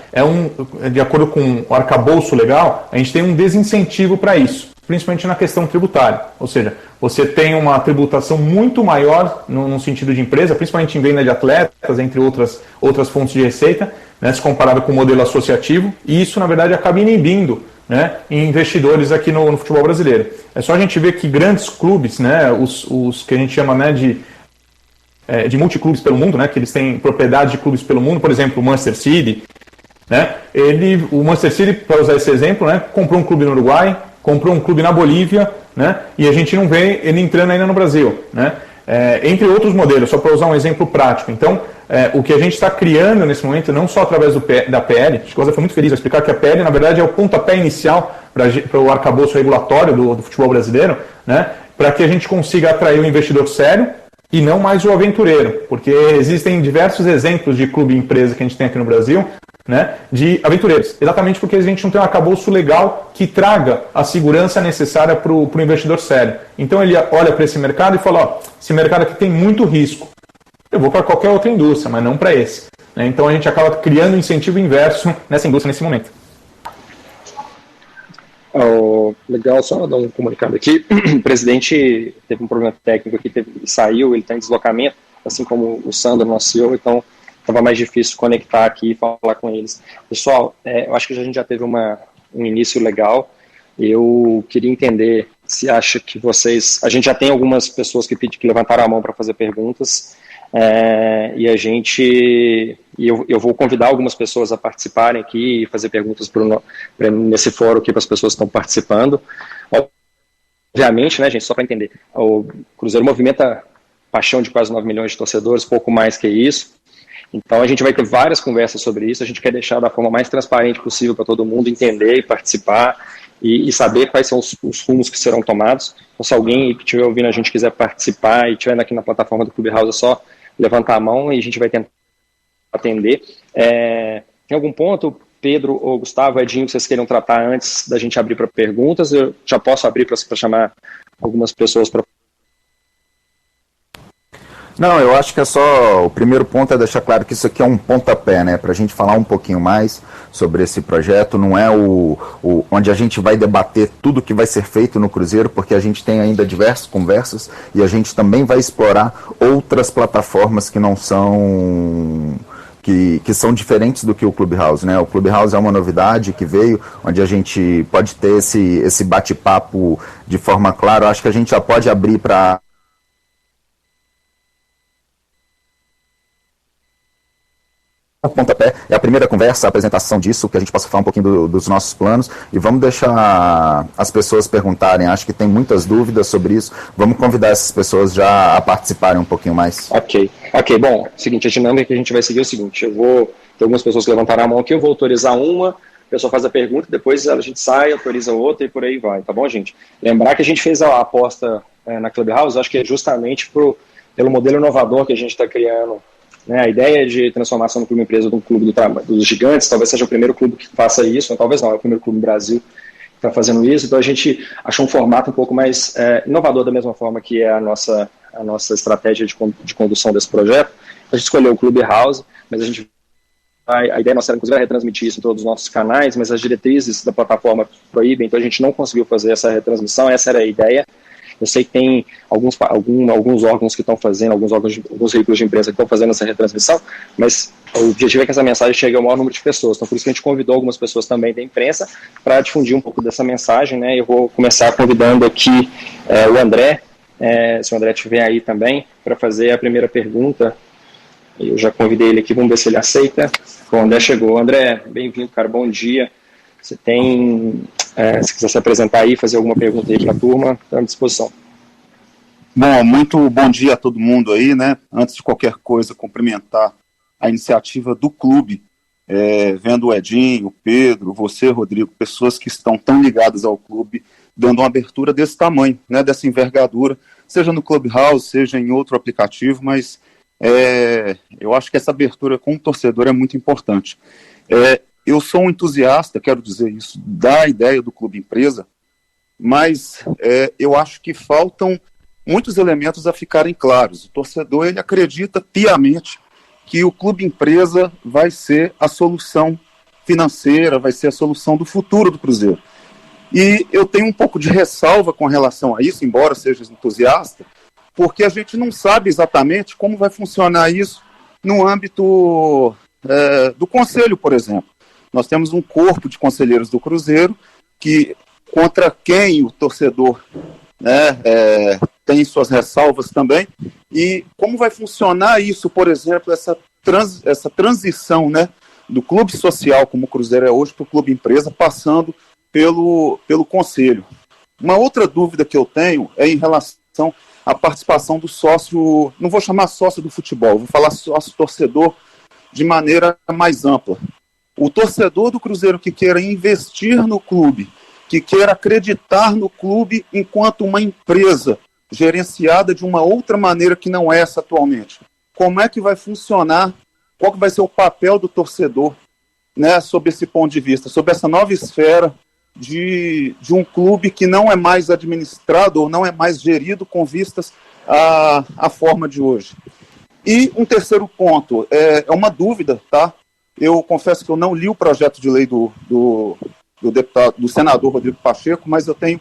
de acordo com o arcabouço legal, a gente tem um desincentivo para isso. principalmente na questão tributária. Ou seja, você tem uma tributação muito maior no sentido de empresa, principalmente em venda de atletas, entre outras fontes de receita, né, se comparado com o modelo associativo, e isso, na verdade, acaba inibindo, né, em investidores aqui no futebol brasileiro. É só a gente ver que grandes clubes, né, os que a gente chama, né, de multiclubes pelo mundo, né, que eles têm propriedade de clubes pelo mundo, por exemplo, o Manchester City, né, o Manchester City, para usar esse exemplo, né, comprou um clube no Uruguai, comprou um clube na Bolívia, né, e a gente não vê ele entrando ainda no Brasil, né, entre outros modelos, só para usar um exemplo prático. Então, o que a gente está criando nesse momento, não só através da PL, acho que você foi muito feliz ao explicar que a PL, na verdade, é o pontapé inicial para o arcabouço regulatório do futebol brasileiro, né, para que a gente consiga atrair o investidor sério e não mais o aventureiro, porque existem diversos exemplos de clube e empresa que a gente tem aqui no Brasil, né, de aventureiros, exatamente porque a gente não tem um arcabouço legal que traga a segurança necessária para o investidor sério. Então ele olha para esse mercado e fala, ó, esse mercado aqui tem muito risco, eu vou para qualquer outra indústria, mas não para esse. Né? Então a gente acaba criando um incentivo inverso nessa indústria nesse momento. Legal, só dar um comunicado aqui. O presidente teve um problema técnico aqui, saiu, ele está em deslocamento, assim como o Sandro, nosso CEO, então estava mais difícil conectar aqui e falar com eles. Pessoal, eu acho que a gente já teve um início legal. Eu queria entender se acha que a gente já tem algumas pessoas que levantaram a mão para fazer perguntas, eu vou convidar algumas pessoas a participarem aqui e fazer perguntas nesse fórum aqui para as pessoas que estão participando. Obviamente, né, gente, só para entender, o Cruzeiro movimenta paixão de quase 9 milhões de torcedores, pouco mais que isso. Então a gente vai ter várias conversas sobre isso, a gente quer deixar da forma mais transparente possível para todo mundo entender e participar e saber quais são os rumos que serão tomados. Então se alguém que estiver ouvindo a gente quiser participar e estiver aqui na plataforma do Clubhouse, é só levantar a mão e a gente vai tentar atender. Tem algum ponto, Pedro ou Gustavo, Edinho, que vocês queiram tratar antes da gente abrir para perguntas? Eu já posso abrir para chamar algumas pessoas para... Não, eu acho que o primeiro ponto é deixar claro que isso aqui é um pontapé, né, para a gente falar um pouquinho mais sobre esse projeto. Não é onde a gente vai debater tudo que vai ser feito no Cruzeiro, porque a gente tem ainda diversas conversas e a gente também vai explorar outras plataformas que não são... Que são diferentes do que o Clubhouse, né? O Clubhouse é uma novidade que veio, onde a gente pode ter esse bate-papo de forma clara. Eu acho que a gente já pode abrir para... O pontapé é a primeira conversa, a apresentação disso, que a gente possa falar um pouquinho dos nossos planos, e vamos deixar as pessoas perguntarem. Acho que tem muitas dúvidas sobre isso, vamos convidar essas pessoas já a participarem um pouquinho mais. Ok, bom, seguinte, a dinâmica que a gente vai seguir é o seguinte, eu vou ter algumas pessoas que levantaram a mão aqui, eu vou autorizar uma, a pessoa faz a pergunta, depois a gente sai, autoriza outra e por aí vai, tá bom, gente? Lembrar que a gente fez a aposta na Clubhouse, acho que é justamente pelo modelo inovador que a gente está criando. A ideia de transformação do clube empresa de um clube dos gigantes, talvez seja o primeiro clube que faça isso, ou talvez não, é o primeiro clube no Brasil que está fazendo isso, então a gente achou um formato um pouco mais inovador da mesma forma que é a nossa estratégia de condução desse projeto. A gente escolheu o Clubhouse, mas a ideia nossa era inclusive retransmitir isso em todos os nossos canais, mas as diretrizes da plataforma proíbem, então a gente não conseguiu fazer essa retransmissão, essa era a ideia. Eu sei que tem alguns órgãos que estão fazendo, alguns veículos de imprensa que estão fazendo essa retransmissão, mas o objetivo é que essa mensagem chegue ao maior número de pessoas. Então, por isso que a gente convidou algumas pessoas também da imprensa para difundir um pouco dessa mensagem, né? Eu vou começar convidando aqui o André, se o André estiver aí também, para fazer a primeira pergunta. Eu já convidei ele aqui, vamos ver se ele aceita. O André chegou. André, bem-vindo, cara, bom dia. Você tem, se quiser se apresentar aí, fazer alguma pergunta aí para a turma, estou à disposição. Bom, muito bom dia a todo mundo aí, né? Antes de qualquer coisa, cumprimentar a iniciativa do clube, vendo o Edinho, o Pedro, você, Rodrigo, pessoas que estão tão ligadas ao clube, dando uma abertura desse tamanho, né, dessa envergadura, seja no Clubhouse, seja em outro aplicativo, mas eu acho que essa abertura com o torcedor é muito importante. Eu sou um entusiasta, quero dizer isso, da ideia do clube empresa, mas eu acho que faltam muitos elementos a ficarem claros. O torcedor, ele acredita piamente que o clube empresa vai ser a solução financeira, vai ser a solução do futuro do Cruzeiro. E eu tenho um pouco de ressalva com relação a isso, embora seja entusiasta, porque a gente não sabe exatamente como vai funcionar isso no âmbito do Conselho, por exemplo. Nós temos um corpo de conselheiros do Cruzeiro contra quem o torcedor, né, tem suas ressalvas também, e como vai funcionar isso, por exemplo, essa transição, né, do clube social, como o Cruzeiro é hoje, para o clube empresa, passando pelo Conselho. Uma outra dúvida que eu tenho é em relação à participação do sócio, não vou chamar sócio do futebol, vou falar sócio torcedor de maneira mais ampla. O torcedor do Cruzeiro que queira investir no clube, que queira acreditar no clube enquanto uma empresa gerenciada de uma outra maneira que não é essa atualmente. Como é que vai funcionar? Qual que vai ser o papel do torcedor, né, sob esse ponto de vista, sob essa nova esfera de um clube que não é mais administrado ou não é mais gerido com vistas à forma de hoje? E um terceiro ponto, é uma dúvida, tá? Eu confesso que eu não li o projeto de lei do senador Rodrigo Pacheco, mas eu tenho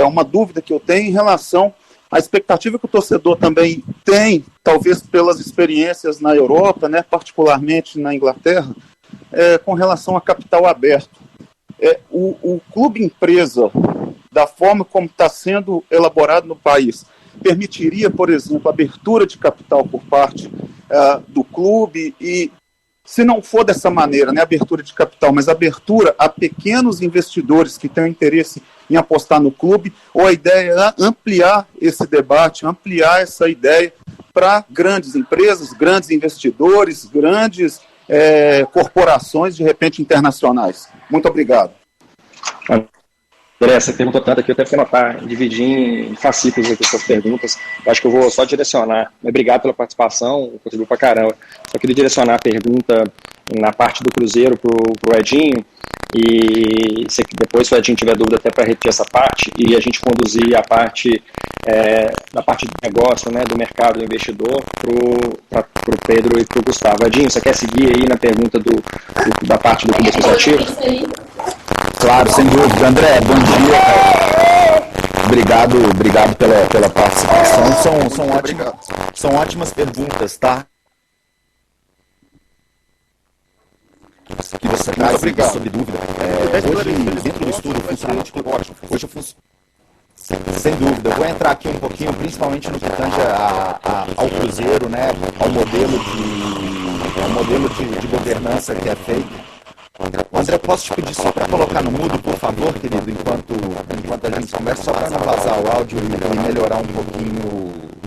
uma dúvida que eu tenho em relação à expectativa que o torcedor também tem, talvez pelas experiências na Europa, né, particularmente na Inglaterra, com relação a capital aberto. O clube empresa, da forma como está sendo elaborado no país, permitiria, por exemplo, abertura de capital por parte do clube e, se não for dessa maneira, né, abertura de capital, mas abertura a pequenos investidores que têm interesse em apostar no clube, ou a ideia é ampliar esse debate, ampliar essa ideia para grandes empresas, grandes investidores, grandes corporações, de repente, internacionais. Muito obrigado. André, você perguntou tanto aqui, eu até fui anotar, dividir em fascículos aqui suas perguntas. Eu acho que eu vou só direcionar. Obrigado pela participação, contribuiu pra caramba. Só queria direcionar a pergunta na parte do Cruzeiro pro Edinho, e depois, se o Edinho tiver dúvida, até para repetir essa parte, e a gente conduzir a parte da parte de negócio, né, do mercado do investidor, pro Pedro e pro Gustavo. Edinho, você quer seguir aí na pergunta da parte do clube associativo? Claro, sem dúvida. André, bom dia. Obrigado pela participação. São ótimas perguntas, tá? Que você traz sobre dúvida. Hoje, dentro do estudo, funcionamento do ótimo. Hoje sem dúvida. Eu vou entrar aqui um pouquinho, principalmente no que tange ao Cruzeiro, né? Ao modelo de governança que é feito. André, posso te pedir só para colocar no mudo, por favor, querido, enquanto a gente conversa, só para não vazar o áudio e melhorar um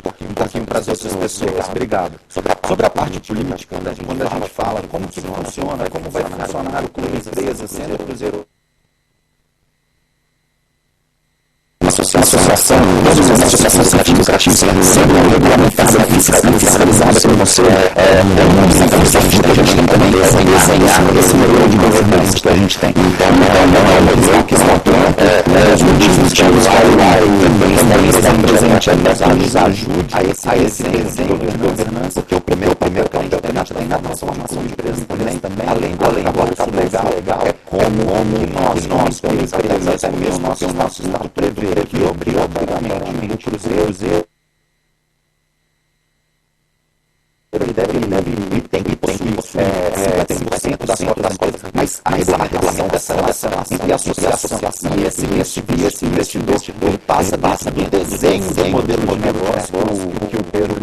pouquinho para as outras pessoas. Obrigado. Sobre a parte política, quando a gente fala como que funciona, como vai funcionar o clube empresa, sendo o Cruzeiro associação, todas as associações lucrativas sendo regulamentadas, fiscalizadas pelo Conselho, a gente tem também desenhar esse modelo de governança que a gente tem. Então, não é um modelo que está pronto, os motivos de usar o também estão presentes, nos ajude a esse desenho de governança, que é o primeiro que a gente tem na transformação de empresas também, além do trabalho legal, é como nós, como empresas, até mesmo o nosso estado prevê que obrigatoriamente o Cruzeiro ele tem que possuir 50% das cotas, mas a regulamentação dessa relação entre a associação e esse investidor ele passa do desenho do modelo de negócio que o Pedro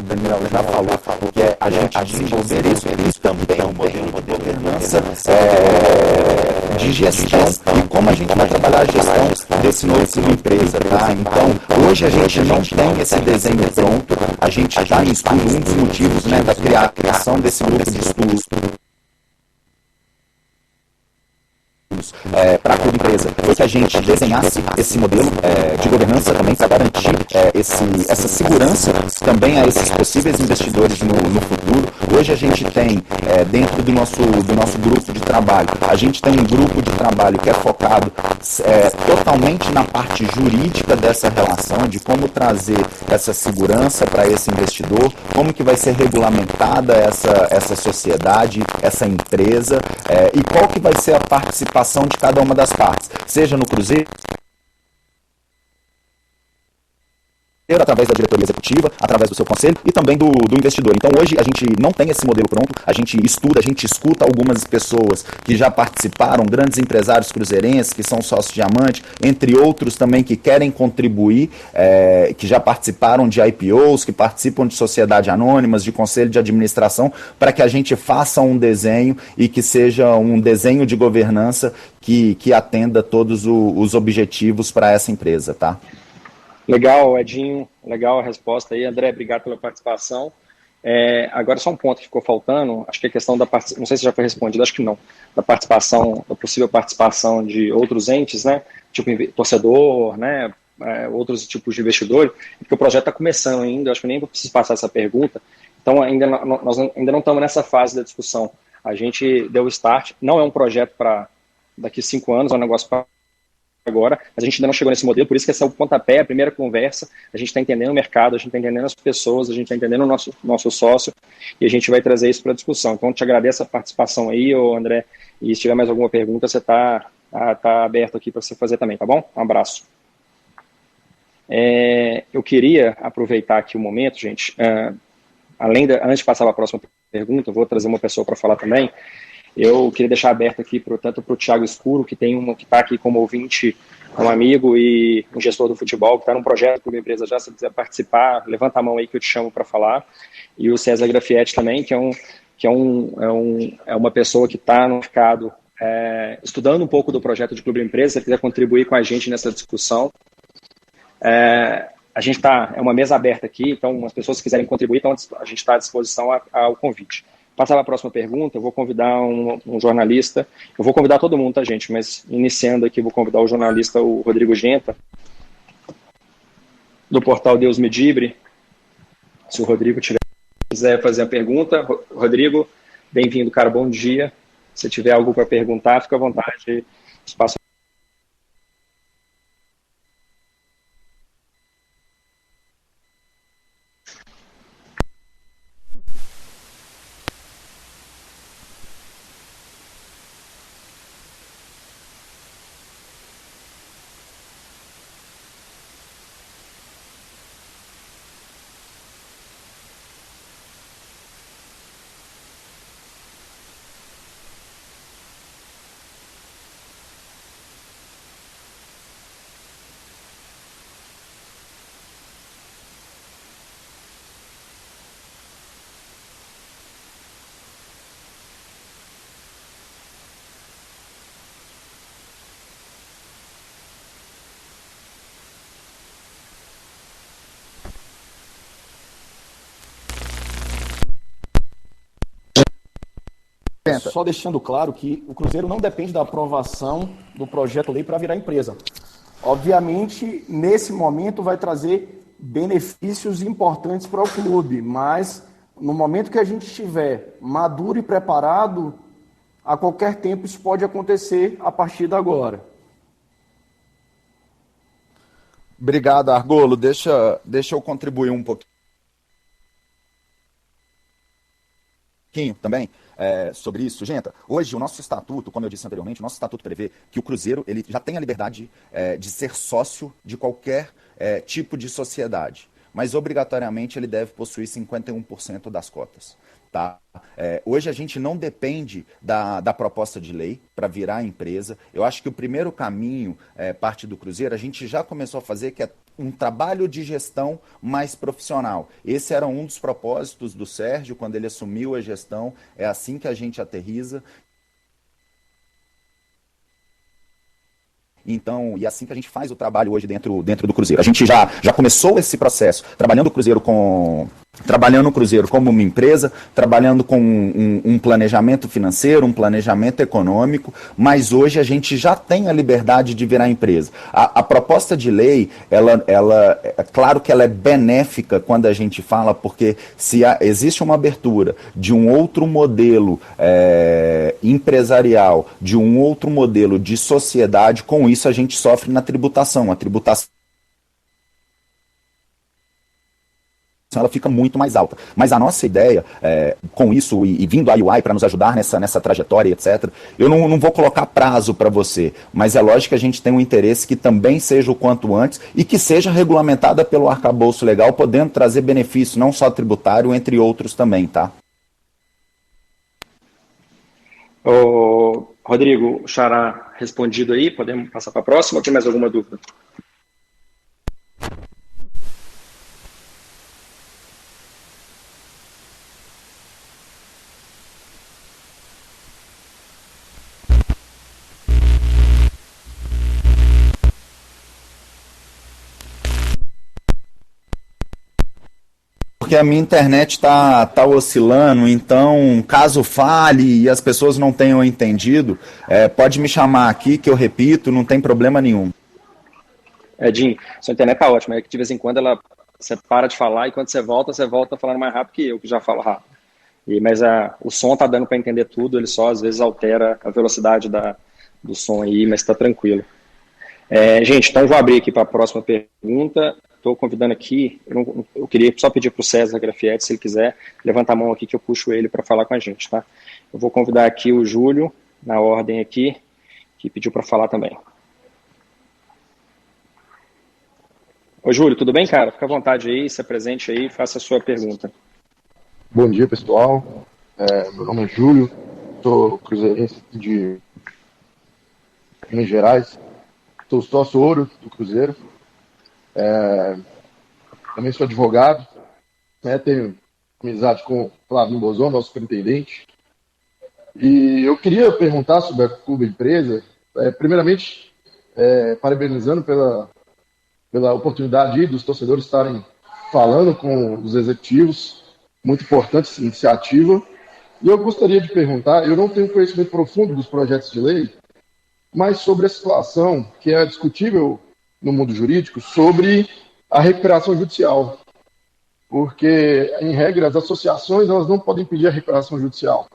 Daniel já falou, que é a gente desenvolver isso também um modelo de governança de gestão e como a gente vai trabalhar a gestão desse novo tipo de empresa, tá? Então, hoje a gente não tem esse desenho pronto, a gente está em estudo, um dos motivos, né, da criação desse grupo de estudos para a clube empresa, foi que a gente desenhasse esse modelo de governança também para garantir essa segurança também a esses possíveis investidores no futuro. Hoje a gente tem, dentro do nosso grupo de trabalho, a gente tem um grupo de trabalho que é focado totalmente na parte jurídica dessa relação, de como trazer essa segurança para esse investidor, como que vai ser regulamentada essa sociedade, essa empresa, e qual que vai ser a participação participação de cada uma das partes, seja no Cruzeiro, através da diretoria executiva, através do seu conselho e também do investidor. Então hoje a gente não tem esse modelo pronto, a gente estuda, a gente escuta algumas pessoas que já participaram, grandes empresários cruzeirenses, que são sócios diamante, entre outros também que querem contribuir, que já participaram de IPOs, que participam de sociedade anônimas, de conselho de administração, para que a gente faça um desenho e que seja um desenho de governança que atenda todos os objetivos para essa empresa, tá? Legal, Edinho, legal a resposta aí. André, obrigado pela participação. Agora só um ponto que ficou faltando, acho que a questão da participação, não sei se já foi respondido, acho que não, da possível participação de outros entes, né, tipo torcedor, né, outros tipos de investidor, porque o projeto está começando ainda, acho que nem preciso passar essa pergunta, então nós ainda não estamos nessa fase da discussão. A gente deu o start, não é um projeto para daqui 5 anos, é um negócio para agora, mas a gente ainda não chegou nesse modelo, por isso que esse é o pontapé, a primeira conversa, a gente está entendendo o mercado, a gente está entendendo as pessoas, a gente está entendendo o nosso sócio, e a gente vai trazer isso para a discussão. Então, eu te agradeço a participação aí, André, e se tiver mais alguma pergunta, você está aberto aqui para você fazer também, tá bom? Um abraço. Eu queria aproveitar aqui o momento, gente, antes de passar para a próxima pergunta, eu vou trazer uma pessoa para falar também. Eu queria deixar aberto aqui tanto para o Thiago Escuro, que está aqui como ouvinte, um amigo e um gestor do futebol, que está num projeto com uma empresa já, se quiser participar, levanta a mão aí que eu te chamo para falar. E o César Grafietti também, que é uma pessoa que está no mercado estudando um pouco do projeto de Clube Empresa, se ele quiser contribuir com a gente nessa discussão. A gente é uma mesa aberta aqui, então as pessoas que quiserem contribuir, então a gente está à disposição ao convite. Passar para a próxima pergunta, eu vou convidar um jornalista, eu vou convidar todo mundo, tá, gente? Mas iniciando aqui, vou convidar o jornalista, o Rodrigo Genta, do portal Deus Medibre. Se o Rodrigo quiser fazer a pergunta, Rodrigo, bem-vindo, cara, bom dia. Se tiver algo para perguntar, fica à vontade, espaço. Só deixando claro que o Cruzeiro não depende da aprovação do projeto-lei para virar empresa. Obviamente, nesse momento vai trazer benefícios importantes para o clube, mas no momento que a gente estiver maduro e preparado, a qualquer tempo isso pode acontecer a partir de agora. Obrigado, Argolo. Deixa eu contribuir um pouquinho também. Sobre isso, gente, hoje o nosso estatuto, como eu disse anteriormente, o nosso estatuto prevê que o Cruzeiro ele já tem a liberdade de ser sócio de qualquer tipo de sociedade, mas obrigatoriamente ele deve possuir 51% das cotas. Tá? Hoje a gente não depende da proposta de lei para virar empresa. Eu acho que o primeiro caminho, parte do Cruzeiro, a gente já começou a fazer, que é um trabalho de gestão mais profissional. Esse era um dos propósitos do Sérgio quando ele assumiu a gestão. É assim que a gente aterriza. Então, e é assim que a gente faz o trabalho hoje dentro do Cruzeiro. A gente já começou esse processo trabalhando o Cruzeiro como uma empresa, trabalhando com um planejamento financeiro, um planejamento econômico, mas hoje a gente já tem a liberdade de virar empresa. A proposta de lei, ela é claro que ela é benéfica quando a gente fala, porque se existe uma abertura de um outro modelo empresarial, de um outro modelo de sociedade, com isso a gente sofre na tributação. A tributação ela fica muito mais alta. Mas a nossa ideia, com isso, e vindo a UI para nos ajudar nessa trajetória, etc., eu não vou colocar prazo para você, mas é lógico que a gente tem um interesse que também seja o quanto antes e que seja regulamentada pelo arcabouço legal, podendo trazer benefício, não só tributário, entre outros também, tá? Ô, Rodrigo, o Xará respondido aí, podemos passar para a próxima? Tem mais alguma dúvida? Porque a minha internet tá oscilando, então caso fale e as pessoas não tenham entendido, pode me chamar aqui que eu repito, não tem problema nenhum. Edinho, sua internet tá ótima, é que de vez em quando você para de falar e quando você volta falando mais rápido que eu, que já falo rápido. Mas o som tá dando para entender tudo, ele só às vezes altera a velocidade do som aí, mas tá tranquilo. Gente, então vou abrir aqui para a próxima pergunta. Estou convidando aqui, eu queria só pedir para o César Grafietti, se ele quiser, levantar a mão aqui que eu puxo ele para falar com a gente, tá? Eu vou convidar aqui o Júlio, na ordem aqui, que pediu para falar também. Ô Júlio, tudo bem, cara? Fica à vontade aí, se apresente aí, faça a sua pergunta. Bom dia, pessoal. Meu nome é Júlio, sou cruzeirense de Minas Gerais, sou sócio ouro do Cruzeiro. Também sou advogado, tenho amizade com o Flávio Bozon, nosso superintendente. E eu queria perguntar sobre a Clube Empresa, primeiramente, parabenizando pela oportunidade dos torcedores estarem falando com os executivos, muito importante essa iniciativa. E eu gostaria de perguntar, eu não tenho conhecimento profundo dos projetos de lei, mas sobre a situação que é discutível no mundo jurídico sobre a recuperação judicial, porque, em regra, as associações elas não podem pedir a recuperação judicial.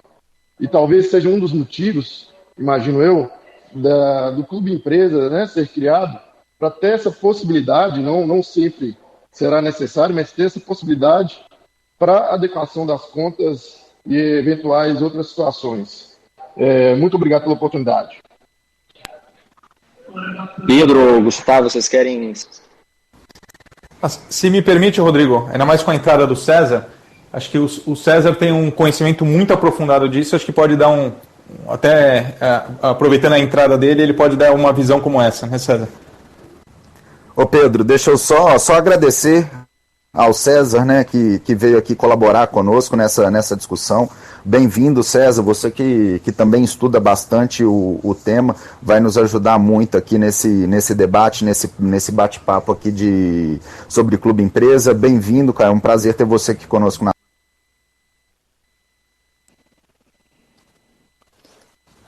E talvez seja um dos motivos, imagino eu, do Clube Empresa, ser criado, para ter essa possibilidade, não sempre será necessário, mas ter essa possibilidade para adequação das contas e eventuais outras situações. Muito obrigado pela oportunidade. Pedro, Gustavo, vocês querem... Se me permite, Rodrigo, ainda mais com a entrada do César, acho que o César tem um conhecimento muito aprofundado disso, acho que pode dar aproveitando a entrada dele, ele pode dar uma visão como essa, né, César? Ô Pedro, deixa eu só agradecer ao César, né, que veio aqui colaborar conosco nessa discussão. Bem-vindo, César, você que também estuda bastante o tema, vai nos ajudar muito aqui nesse debate, nesse bate-papo aqui sobre Clube Empresa. Bem-vindo, cara, é um prazer ter você aqui conosco.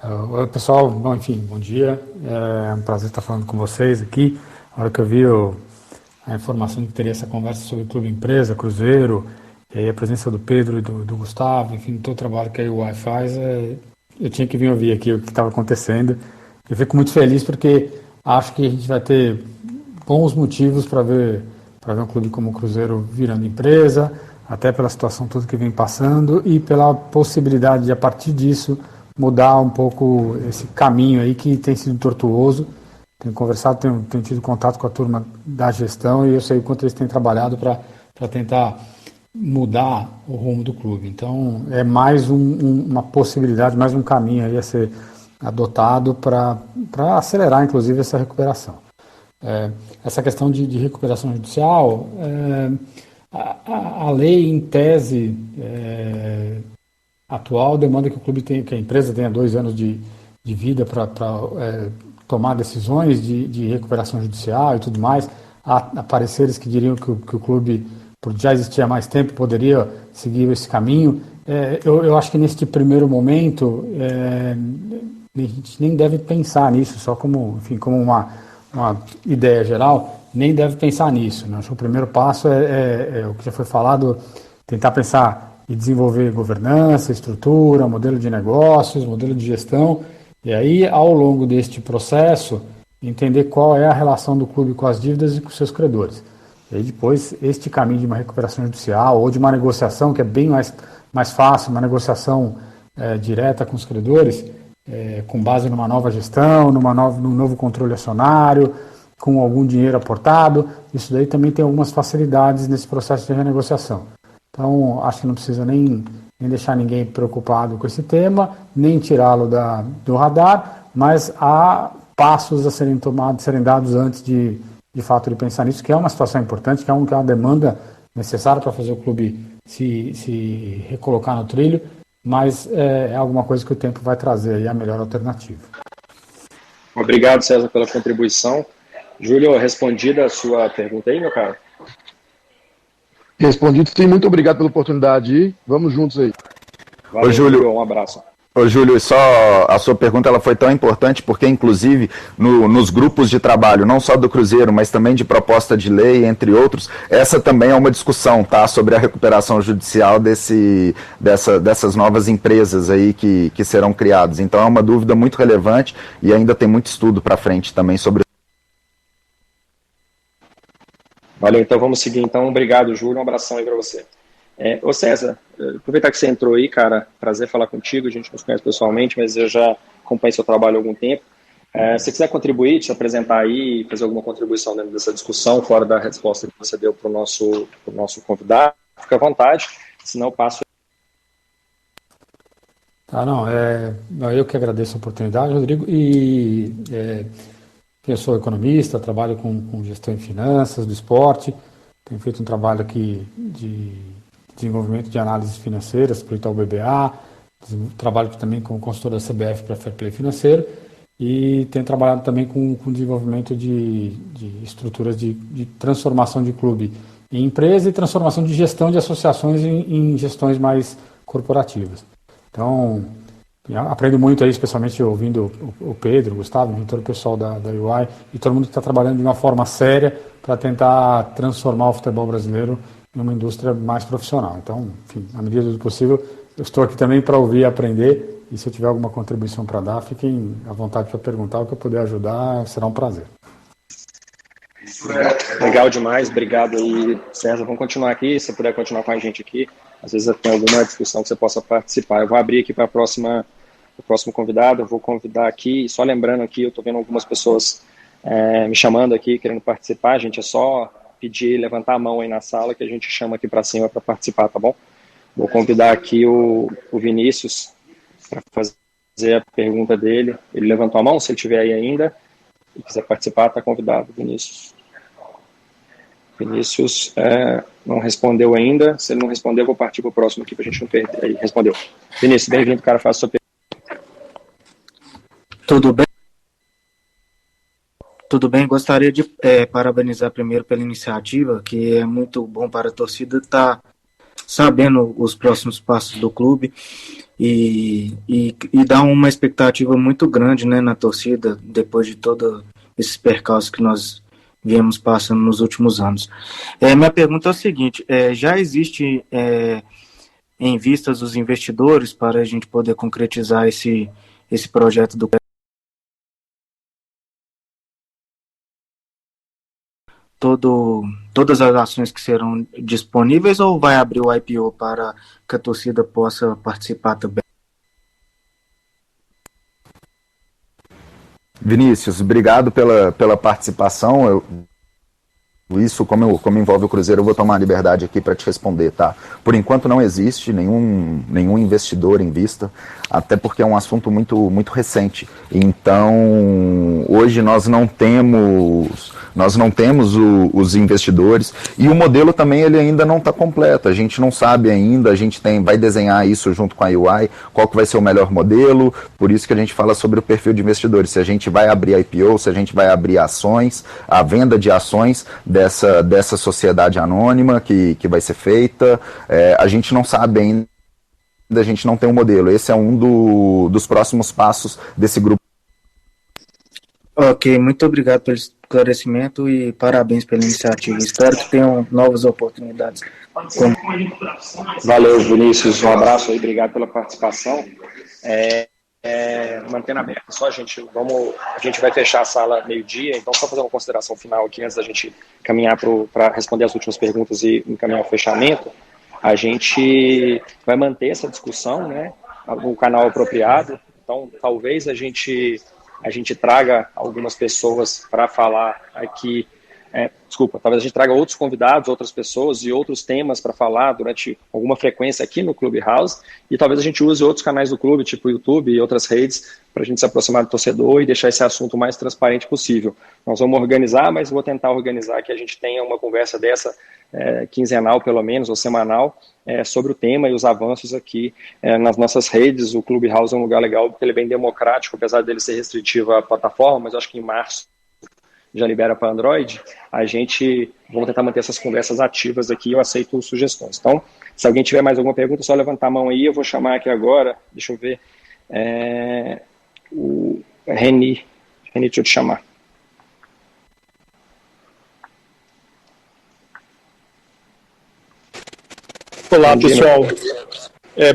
Oi, pessoal, bom dia, é um prazer estar falando com vocês aqui. A hora que eu vi a informação de que teria essa conversa sobre Clube Empresa, Cruzeiro, e aí a presença do Pedro e do Gustavo, enfim, todo o trabalho que a UI faz, eu tinha que vir ouvir aqui o que estava acontecendo. Eu fico muito feliz porque acho que a gente vai ter bons motivos para ver um clube como o Cruzeiro virando empresa, até pela situação toda que vem passando e pela possibilidade de, a partir disso, mudar um pouco esse caminho aí que tem sido tortuoso. Tenho conversado, tenho tido contato com a turma da gestão e eu sei o quanto eles têm trabalhado para tentar mudar o rumo do clube. Então, é mais uma possibilidade, mais um caminho aí a ser adotado para acelerar, inclusive, essa recuperação. Essa questão de recuperação judicial, a lei, em tese, atual demanda que que a empresa tenha 2 anos de vida para tomar decisões de recuperação judicial e tudo mais. Há pareceres que diriam que o clube, por já existir há mais tempo, poderia seguir esse caminho. Eu acho que neste primeiro momento a gente nem deve pensar nisso, só como uma ideia geral, nem deve pensar nisso, né? Acho que o primeiro passo é o que já foi falado, tentar pensar e desenvolver governança, estrutura, modelo de negócios, modelo de gestão, e aí, ao longo deste processo, entender qual é a relação do clube com as dívidas e com seus credores. E aí depois, este caminho de uma recuperação judicial ou de uma negociação que é bem mais fácil, uma negociação direta com os credores, com base numa nova gestão, num novo controle acionário, com algum dinheiro aportado, isso daí também tem algumas facilidades nesse processo de renegociação. Então, acho que não precisa nem deixar ninguém preocupado com esse tema, nem tirá-lo do radar, mas há passos a serem tomados, serem dados antes de fato de pensar nisso, que é uma situação importante, que é uma demanda necessária para fazer o clube se recolocar no trilho, mas é alguma coisa que o tempo vai trazer aí a melhor alternativa. Obrigado, César, pela contribuição. Júlio, respondida a sua pergunta aí, meu cara? Respondido, sim. Muito obrigado pela oportunidade. Vamos juntos aí. Valeu, Júlio, um abraço. Ô, Júlio, só a sua pergunta ela foi tão importante porque, inclusive, nos grupos de trabalho, não só do Cruzeiro, mas também de proposta de lei, entre outros, essa também é uma discussão, tá, sobre a recuperação judicial dessas novas empresas aí que serão criadas. Então é uma dúvida muito relevante e ainda tem muito estudo para frente também sobre. Valeu, então vamos seguir. Então, obrigado, Júlio, um abração aí para você. Ô César, aproveitar que você entrou aí, cara, prazer falar contigo, a gente não se conhece pessoalmente, mas eu já acompanho seu trabalho há algum tempo. Se você quiser contribuir, se apresentar aí, fazer alguma contribuição dentro dessa discussão, fora da resposta que você deu para o nosso convidado, fica à vontade, senão eu passo. Eu que agradeço a oportunidade, Rodrigo, eu sou economista, trabalho com gestão em finanças do esporte, tenho feito um trabalho aqui de desenvolvimento de análises financeiras para o Itaú BBA, trabalho também como consultor da CBF para Fair Play Financeiro e tenho trabalhado também com desenvolvimento de estruturas de transformação de clube em empresa e transformação de gestão de associações em gestões mais corporativas. Então, aprendo muito aí, especialmente ouvindo o Pedro, o Gustavo, todo o pessoal da UI e todo mundo que está trabalhando de uma forma séria para tentar transformar o futebol brasileiro em uma indústria mais profissional. Então, enfim, na medida do possível, eu estou aqui também para ouvir e aprender e se eu tiver alguma contribuição para dar, fiquem à vontade para perguntar, o que eu puder ajudar, será um prazer. Legal demais, obrigado aí, César. Vamos continuar aqui, se você puder continuar com a gente aqui, às vezes tem alguma discussão que você possa participar. Eu vou abrir aqui para o próximo convidado, eu vou convidar aqui, só lembrando aqui, eu estou vendo algumas pessoas me chamando aqui, querendo participar, gente, é só pedir, levantar a mão aí na sala que a gente chama aqui para cima para participar, tá bom? Vou convidar aqui o Vinícius para fazer a pergunta dele. Ele levantou a mão, se ele estiver aí ainda e quiser participar, está convidado, Vinícius. Vinícius não respondeu ainda. Se ele não responder, eu vou partir para o próximo aqui para a gente não perder. Aí, respondeu. Vinícius, bem-vindo, cara, faça a sua pergunta. Tudo bem? Tudo bem, gostaria de parabenizar primeiro pela iniciativa, que é muito bom para a torcida estar sabendo os próximos passos do clube e dar uma expectativa muito grande, né, na torcida, depois de todos esses percalços que nós viemos passando nos últimos anos. Minha pergunta é o seguinte, já existe em vistas os investidores para a gente poder concretizar esse projeto do todas as ações que serão disponíveis ou vai abrir o IPO para que a torcida possa participar também? Vinícius, obrigado pela participação. Isso, como envolve o Cruzeiro, eu vou tomar a liberdade aqui para te responder, tá? Por enquanto não existe nenhum investidor em vista, até porque é um assunto muito, muito recente. Então, hoje nós não temos os investidores e o modelo também ele ainda não está completo. A gente não sabe ainda, a gente vai desenhar isso junto com a UI, qual que vai ser o melhor modelo, por isso que a gente fala sobre o perfil de investidores, se a gente vai abrir IPO, se a gente vai abrir ações, a venda de ações dessa sociedade anônima que vai ser feita, a gente não sabe ainda, a gente não tem um modelo. Esse é um dos próximos passos desse grupo. Ok, muito obrigado pelo esclarecimento e parabéns pela iniciativa. Espero que tenham novas oportunidades. Valeu, Vinícius. Um abraço aí, obrigado pela participação. mantendo aberto. Só a gente vai fechar a sala meio-dia, então só fazer uma consideração final aqui antes da gente caminhar para responder as últimas perguntas e encaminhar o fechamento. A gente vai manter essa discussão, né, no canal apropriado. Então talvez a gente traga algumas pessoas para falar aqui. Talvez a gente traga outros convidados, outras pessoas e outros temas para falar durante alguma frequência aqui no Clubhouse, e talvez a gente use outros canais do clube, tipo o YouTube e outras redes, para a gente se aproximar do torcedor e deixar esse assunto o mais transparente possível. Nós vamos organizar, mas vou tentar organizar que a gente tenha uma conversa dessa quinzenal, pelo menos, ou semanal, sobre o tema e os avanços aqui nas nossas redes. O Clubhouse é um lugar legal, porque ele é bem democrático, apesar dele ser restritivo à plataforma, mas eu acho que em março já libera para Android. Vamos tentar manter essas conversas ativas aqui, eu aceito sugestões. Então, se alguém tiver mais alguma pergunta, é só levantar a mão aí, eu vou chamar aqui agora, deixa eu ver, o Reni, deixa eu te chamar. Olá, pessoal.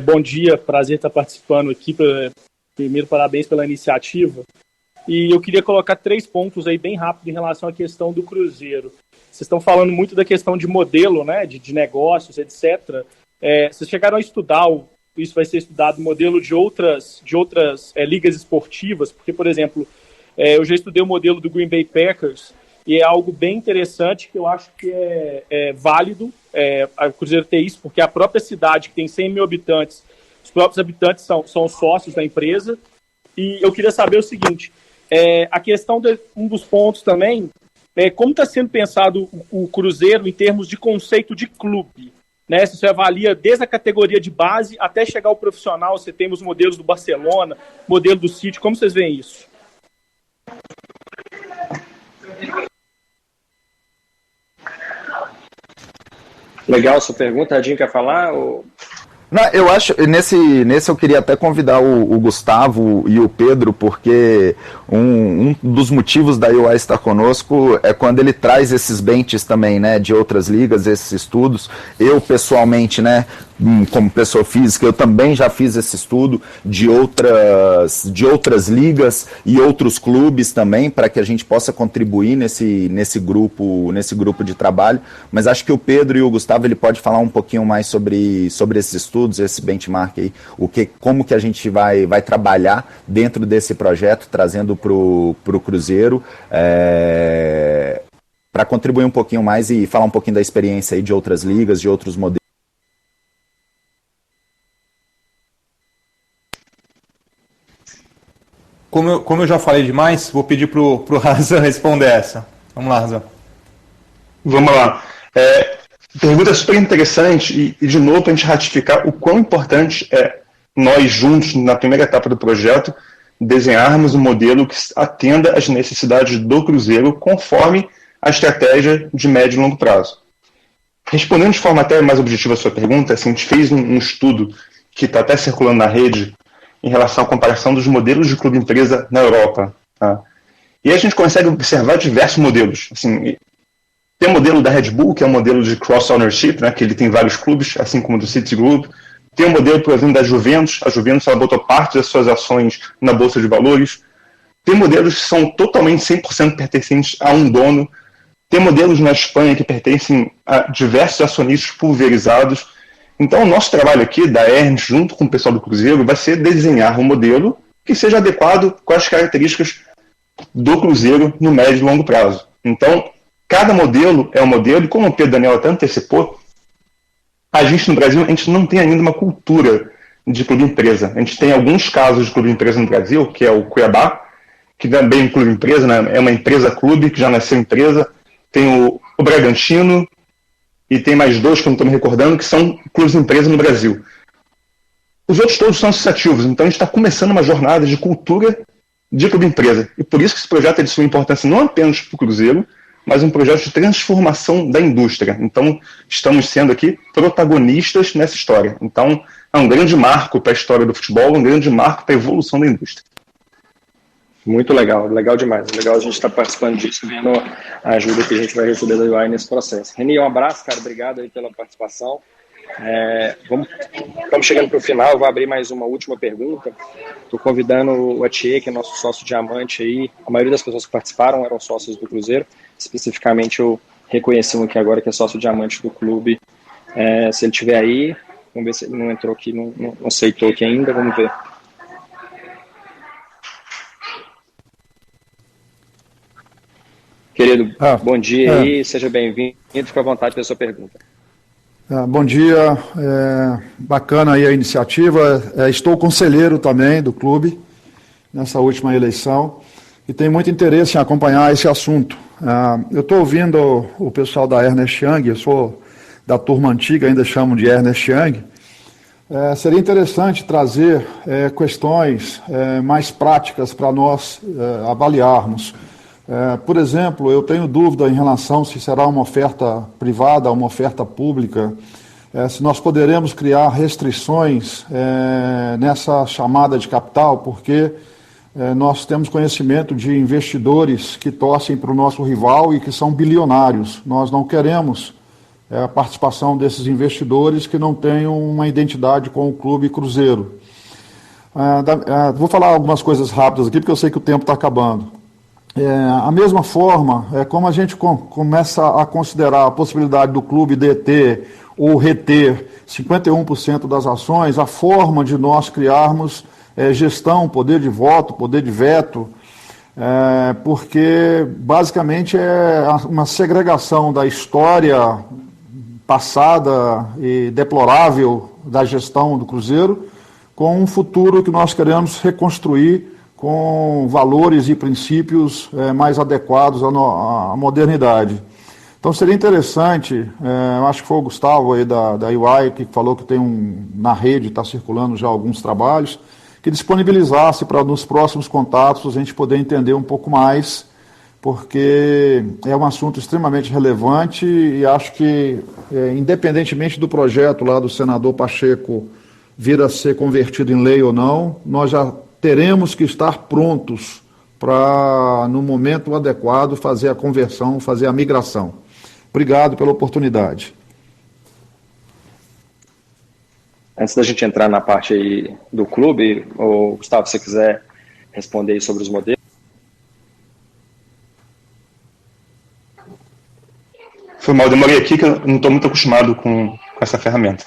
Bom dia, prazer estar participando aqui. Primeiro, parabéns pela iniciativa. E eu queria colocar 3 pontos aí bem rápido em relação à questão do Cruzeiro. Vocês estão falando muito da questão de modelo, né, de negócios, etc. Vocês chegaram a estudar, isso vai ser estudado, modelo de outras ligas esportivas, porque, por exemplo, eu já estudei o modelo do Green Bay Packers, e é algo bem interessante que eu acho que é válido o Cruzeiro ter isso, porque a própria cidade, que tem 100 mil habitantes, os próprios habitantes são sócios da empresa. E eu queria saber o seguinte, a questão de um dos pontos também, como está sendo pensado o Cruzeiro em termos de conceito de clube, né? Se você avalia desde a categoria de base até chegar ao profissional, você tem os modelos do Barcelona, modelo do City, como vocês veem isso? Legal sua pergunta, Adinho, quer falar? Não, eu acho, nesse eu queria até convidar o Gustavo e o Pedro, porque um dos motivos da UI estar conosco é quando ele traz esses benches também, né, de outras ligas, esses estudos. Eu, pessoalmente, né, como pessoa física, eu também já fiz esse estudo de outras ligas e outros clubes também, para que a gente possa contribuir nesse grupo de trabalho. Mas acho que o Pedro e o Gustavo, ele pode falar um pouquinho mais sobre esses estudos, esse benchmark aí, como que a gente vai trabalhar dentro desse projeto, trazendo para o Cruzeiro, para contribuir um pouquinho mais e falar um pouquinho da experiência aí de outras ligas, de outros modelos. Como eu já falei demais, vou pedir para o Razan responder essa. Vamos lá, Razan. Vamos lá. Pergunta super interessante e de novo, para a gente ratificar o quão importante é nós juntos, na primeira etapa do projeto, desenharmos um modelo que atenda às necessidades do Cruzeiro conforme a estratégia de médio e longo prazo. Respondendo de forma até mais objetiva a sua pergunta, assim, a gente fez um estudo que está até circulando na rede em relação à comparação dos modelos de clube-empresa na Europa. Tá? E a gente consegue observar diversos modelos. Assim, tem o modelo da Red Bull, que é um modelo de cross-ownership, né, que ele tem vários clubes, assim como o do Citigroup. Tem o modelo, por exemplo, da Juventus. A Juventus ela botou parte das suas ações na Bolsa de Valores. Tem modelos que são totalmente 100% pertencentes a um dono. Tem modelos na Espanha que pertencem a diversos acionistas pulverizados. Então, o nosso trabalho aqui, da Ernst, junto com o pessoal do Cruzeiro, vai ser desenhar um modelo que seja adequado com as características do Cruzeiro no médio e longo prazo. Então, cada modelo é um modelo, e como o Pedro Daniel até antecipou, a gente no Brasil, a gente não tem ainda uma cultura de clube-empresa. A gente tem alguns casos de clube-empresa no Brasil, que é o Cuiabá, que também é um clube-empresa, né? É uma empresa-clube, que já nasceu empresa. Tem o Bragantino, e tem mais 2 que eu não estou me recordando, que são clubes-empresa no Brasil. Os outros todos são associativos, então a gente está começando uma jornada de cultura de clube-empresa. E por isso que esse projeto é de sua importância não apenas para o Cruzeiro, mas um projeto de transformação da indústria. Então, estamos sendo aqui protagonistas nessa história. Então, é um grande marco para a história do futebol, um grande marco para a evolução da indústria. Muito legal, legal demais. Legal a gente estar participando disso, vendo a ajuda que a gente vai receber da UI nesse processo. Reni, um abraço, cara, obrigado aí pela participação. Estamos chegando para o final, eu vou abrir mais uma última pergunta. Estou convidando o Atier, que é nosso sócio diamante aí. A maioria das pessoas que participaram eram sócios do Cruzeiro. Especificamente, eu reconheci um aqui agora que é sócio diamante do clube. Se ele estiver aí, vamos ver se ele não entrou aqui, não aceitou aqui ainda, vamos ver. Querido, bom dia aí, seja bem-vindo, fica à vontade para a sua pergunta. Bom dia, bacana aí a iniciativa. Estou conselheiro também do clube nessa última eleição e tenho muito interesse em acompanhar esse assunto. Eu estou ouvindo o pessoal da Ernest Young, eu sou da turma antiga, ainda chamam de Ernest Young. Seria interessante trazer questões mais práticas para nós avaliarmos. Por exemplo, eu tenho dúvida em relação se será uma oferta privada ou uma oferta pública, se nós poderemos criar restrições nessa chamada de capital, porque nós temos conhecimento de investidores que torcem para o nosso rival e que são bilionários. Nós não queremos a participação desses investidores que não tenham uma identidade com o Clube Cruzeiro. Vou falar algumas coisas rápidas aqui, porque eu sei que o tempo está acabando. A mesma forma, como a gente começa a considerar a possibilidade do clube deter ou reter 51% das ações, a forma de nós criarmos gestão, poder de voto, poder de veto, porque basicamente é uma segregação da história passada e deplorável da gestão do Cruzeiro com um futuro que nós queremos reconstruir com valores e princípios mais adequados à modernidade. Então seria interessante, eu acho que foi o Gustavo aí da UI que falou que tem na rede, está circulando já alguns trabalhos, que disponibilizasse para nos próximos contatos a gente poder entender um pouco mais, porque é um assunto extremamente relevante e acho que, independentemente do projeto lá do senador Pacheco vir a ser convertido em lei ou não, nós já teremos que estar prontos para, no momento adequado, fazer a conversão, fazer a migração. Obrigado pela oportunidade. Antes da gente entrar na parte aí do clube, Gustavo, se você quiser responder aí sobre os modelos. Foi mal, demorei aqui que eu não estou muito acostumado com essa ferramenta.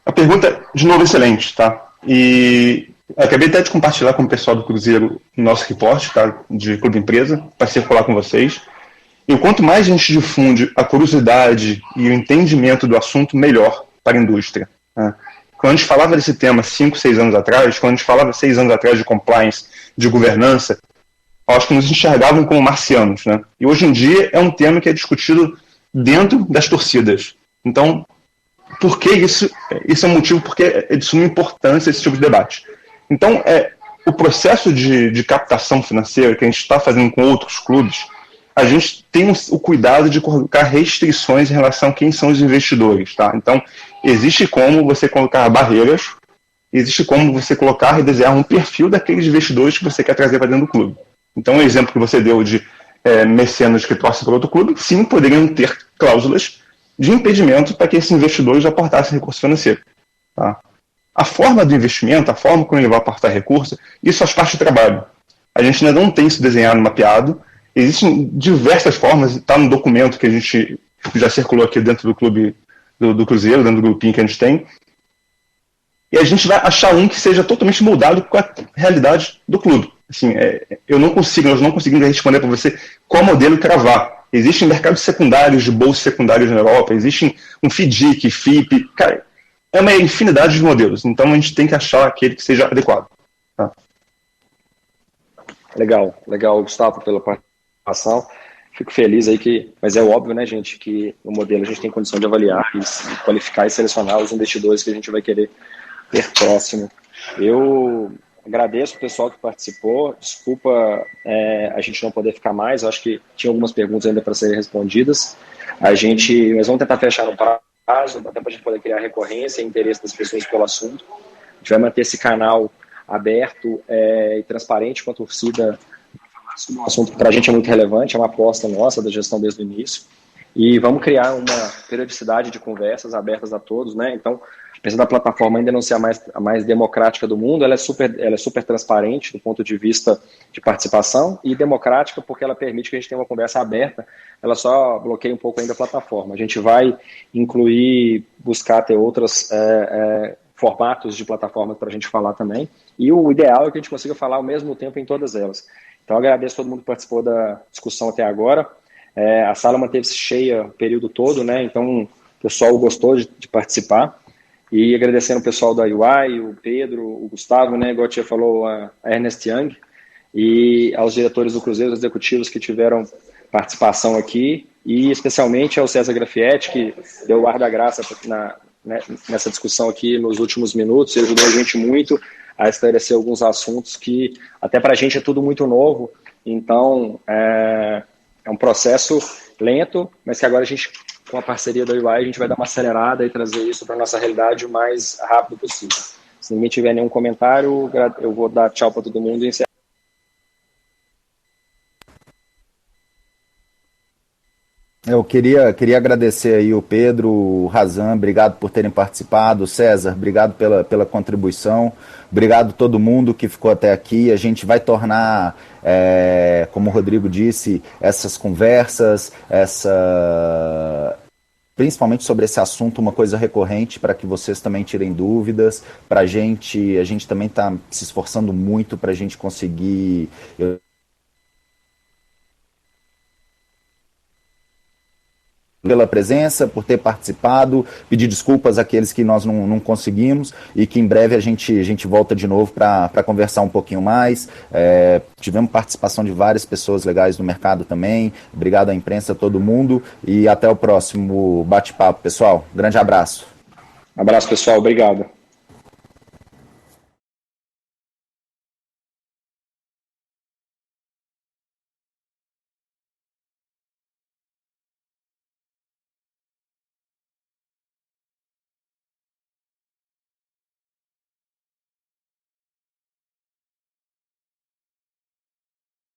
A pergunta, de novo, excelente, tá? E acabei até de compartilhar com o pessoal do Cruzeiro o nosso reporte, tá, de Clube Empresa, para circular com vocês. E quanto mais a gente difunde a curiosidade e o entendimento do assunto, melhor para a indústria. Né? Quando a gente falava desse tema 5, 6 anos atrás, quando a gente falava 6 anos atrás de compliance, de governança, acho que nos enxergavam como marcianos. Né? E hoje em dia é um tema que é discutido dentro das torcidas. Então, por que isso? Isso é um motivo porque é de suma importância esse tipo de debate. Então, o processo de captação financeira que a gente está fazendo com outros clubes, a gente tem o cuidado de colocar restrições em relação a quem são os investidores. Tá? Então, existe como você colocar barreiras, existe como você colocar e desenhar um perfil daqueles investidores que você quer trazer para dentro do clube. Então, o exemplo que você deu de mecenas que torcem para outro clube, sim, poderiam ter cláusulas de impedimento para que esses investidores aportassem recurso financeiro. Tá? A forma do investimento, a forma como ele vai aportar recurso, isso faz parte do trabalho. A gente ainda não tem isso desenhado, mapeado. Existem diversas formas, está no documento que a gente já circulou aqui dentro do clube do Cruzeiro, dentro do grupinho que a gente tem. E a gente vai achar um que seja totalmente moldado com a realidade do clube. Assim, nós não conseguimos responder para você qual modelo cravar. Existem mercados secundários de bolsas secundárias na Europa, existem um FDIC, FIP, cara, é uma infinidade de modelos, então a gente tem que achar aquele que seja adequado. Tá? Legal, Gustavo, pela participação. Fico feliz aí mas é óbvio, né, gente, que no modelo a gente tem condição de avaliar, e qualificar e selecionar os investidores que a gente vai querer ter próximo. Eu agradeço o pessoal que participou, desculpa a gente não poder ficar mais, eu acho que tinha algumas perguntas ainda para serem respondidas. Nós vamos tentar fechar no prazo, até para a gente poder criar recorrência e interesse das pessoas pelo assunto. A gente vai manter esse canal aberto e transparente com a torcida, um assunto que para a gente é muito relevante, é uma aposta nossa da gestão desde o início. e vamos criar uma periodicidade de conversas abertas a todos, né? Então, apesar da plataforma ainda não ser a mais democrática do mundo, ela é super transparente do ponto de vista de participação e democrática porque ela permite que a gente tenha uma conversa aberta, ela só bloqueia um pouco ainda a plataforma. A gente vai buscar ter outros formatos de plataformas para a gente falar também, e o ideal é que a gente consiga falar ao mesmo tempo em todas elas. Então, eu agradeço a todo mundo que participou da discussão até agora. A sala manteve-se cheia o período todo, né? Então, o pessoal gostou de participar. E agradecendo o pessoal da UI, o Pedro, o Gustavo, né, igual a tia falou, a Ernest Young, e aos diretores do Cruzeiro, os executivos que tiveram participação aqui, e especialmente ao César Grafietti, que deu o ar da graça nessa discussão aqui nos últimos minutos, e ajudou a gente muito a esclarecer alguns assuntos que até para a gente é tudo muito novo, então é um processo lento, mas que agora a gente, com a parceria da UI, a gente vai dar uma acelerada e trazer isso para a nossa realidade o mais rápido possível. Se ninguém tiver nenhum comentário, eu vou dar tchau para todo mundo e encerrar. Eu queria agradecer aí o Pedro, o Razan, obrigado por terem participado, César, obrigado pela contribuição, obrigado a todo mundo que ficou até aqui. A gente vai tornar, como o Rodrigo disse, essas conversas, principalmente sobre esse assunto, uma coisa recorrente para que vocês também tirem dúvidas. A gente também está se esforçando muito para a gente conseguir... pela presença, por ter participado, pedir desculpas àqueles que nós não conseguimos e que em breve a gente volta de novo para conversar um pouquinho mais. Tivemos participação de várias pessoas legais no mercado também. Obrigado à imprensa, a todo mundo, e até o próximo bate-papo, pessoal. Grande abraço. Abraço, pessoal. Obrigado.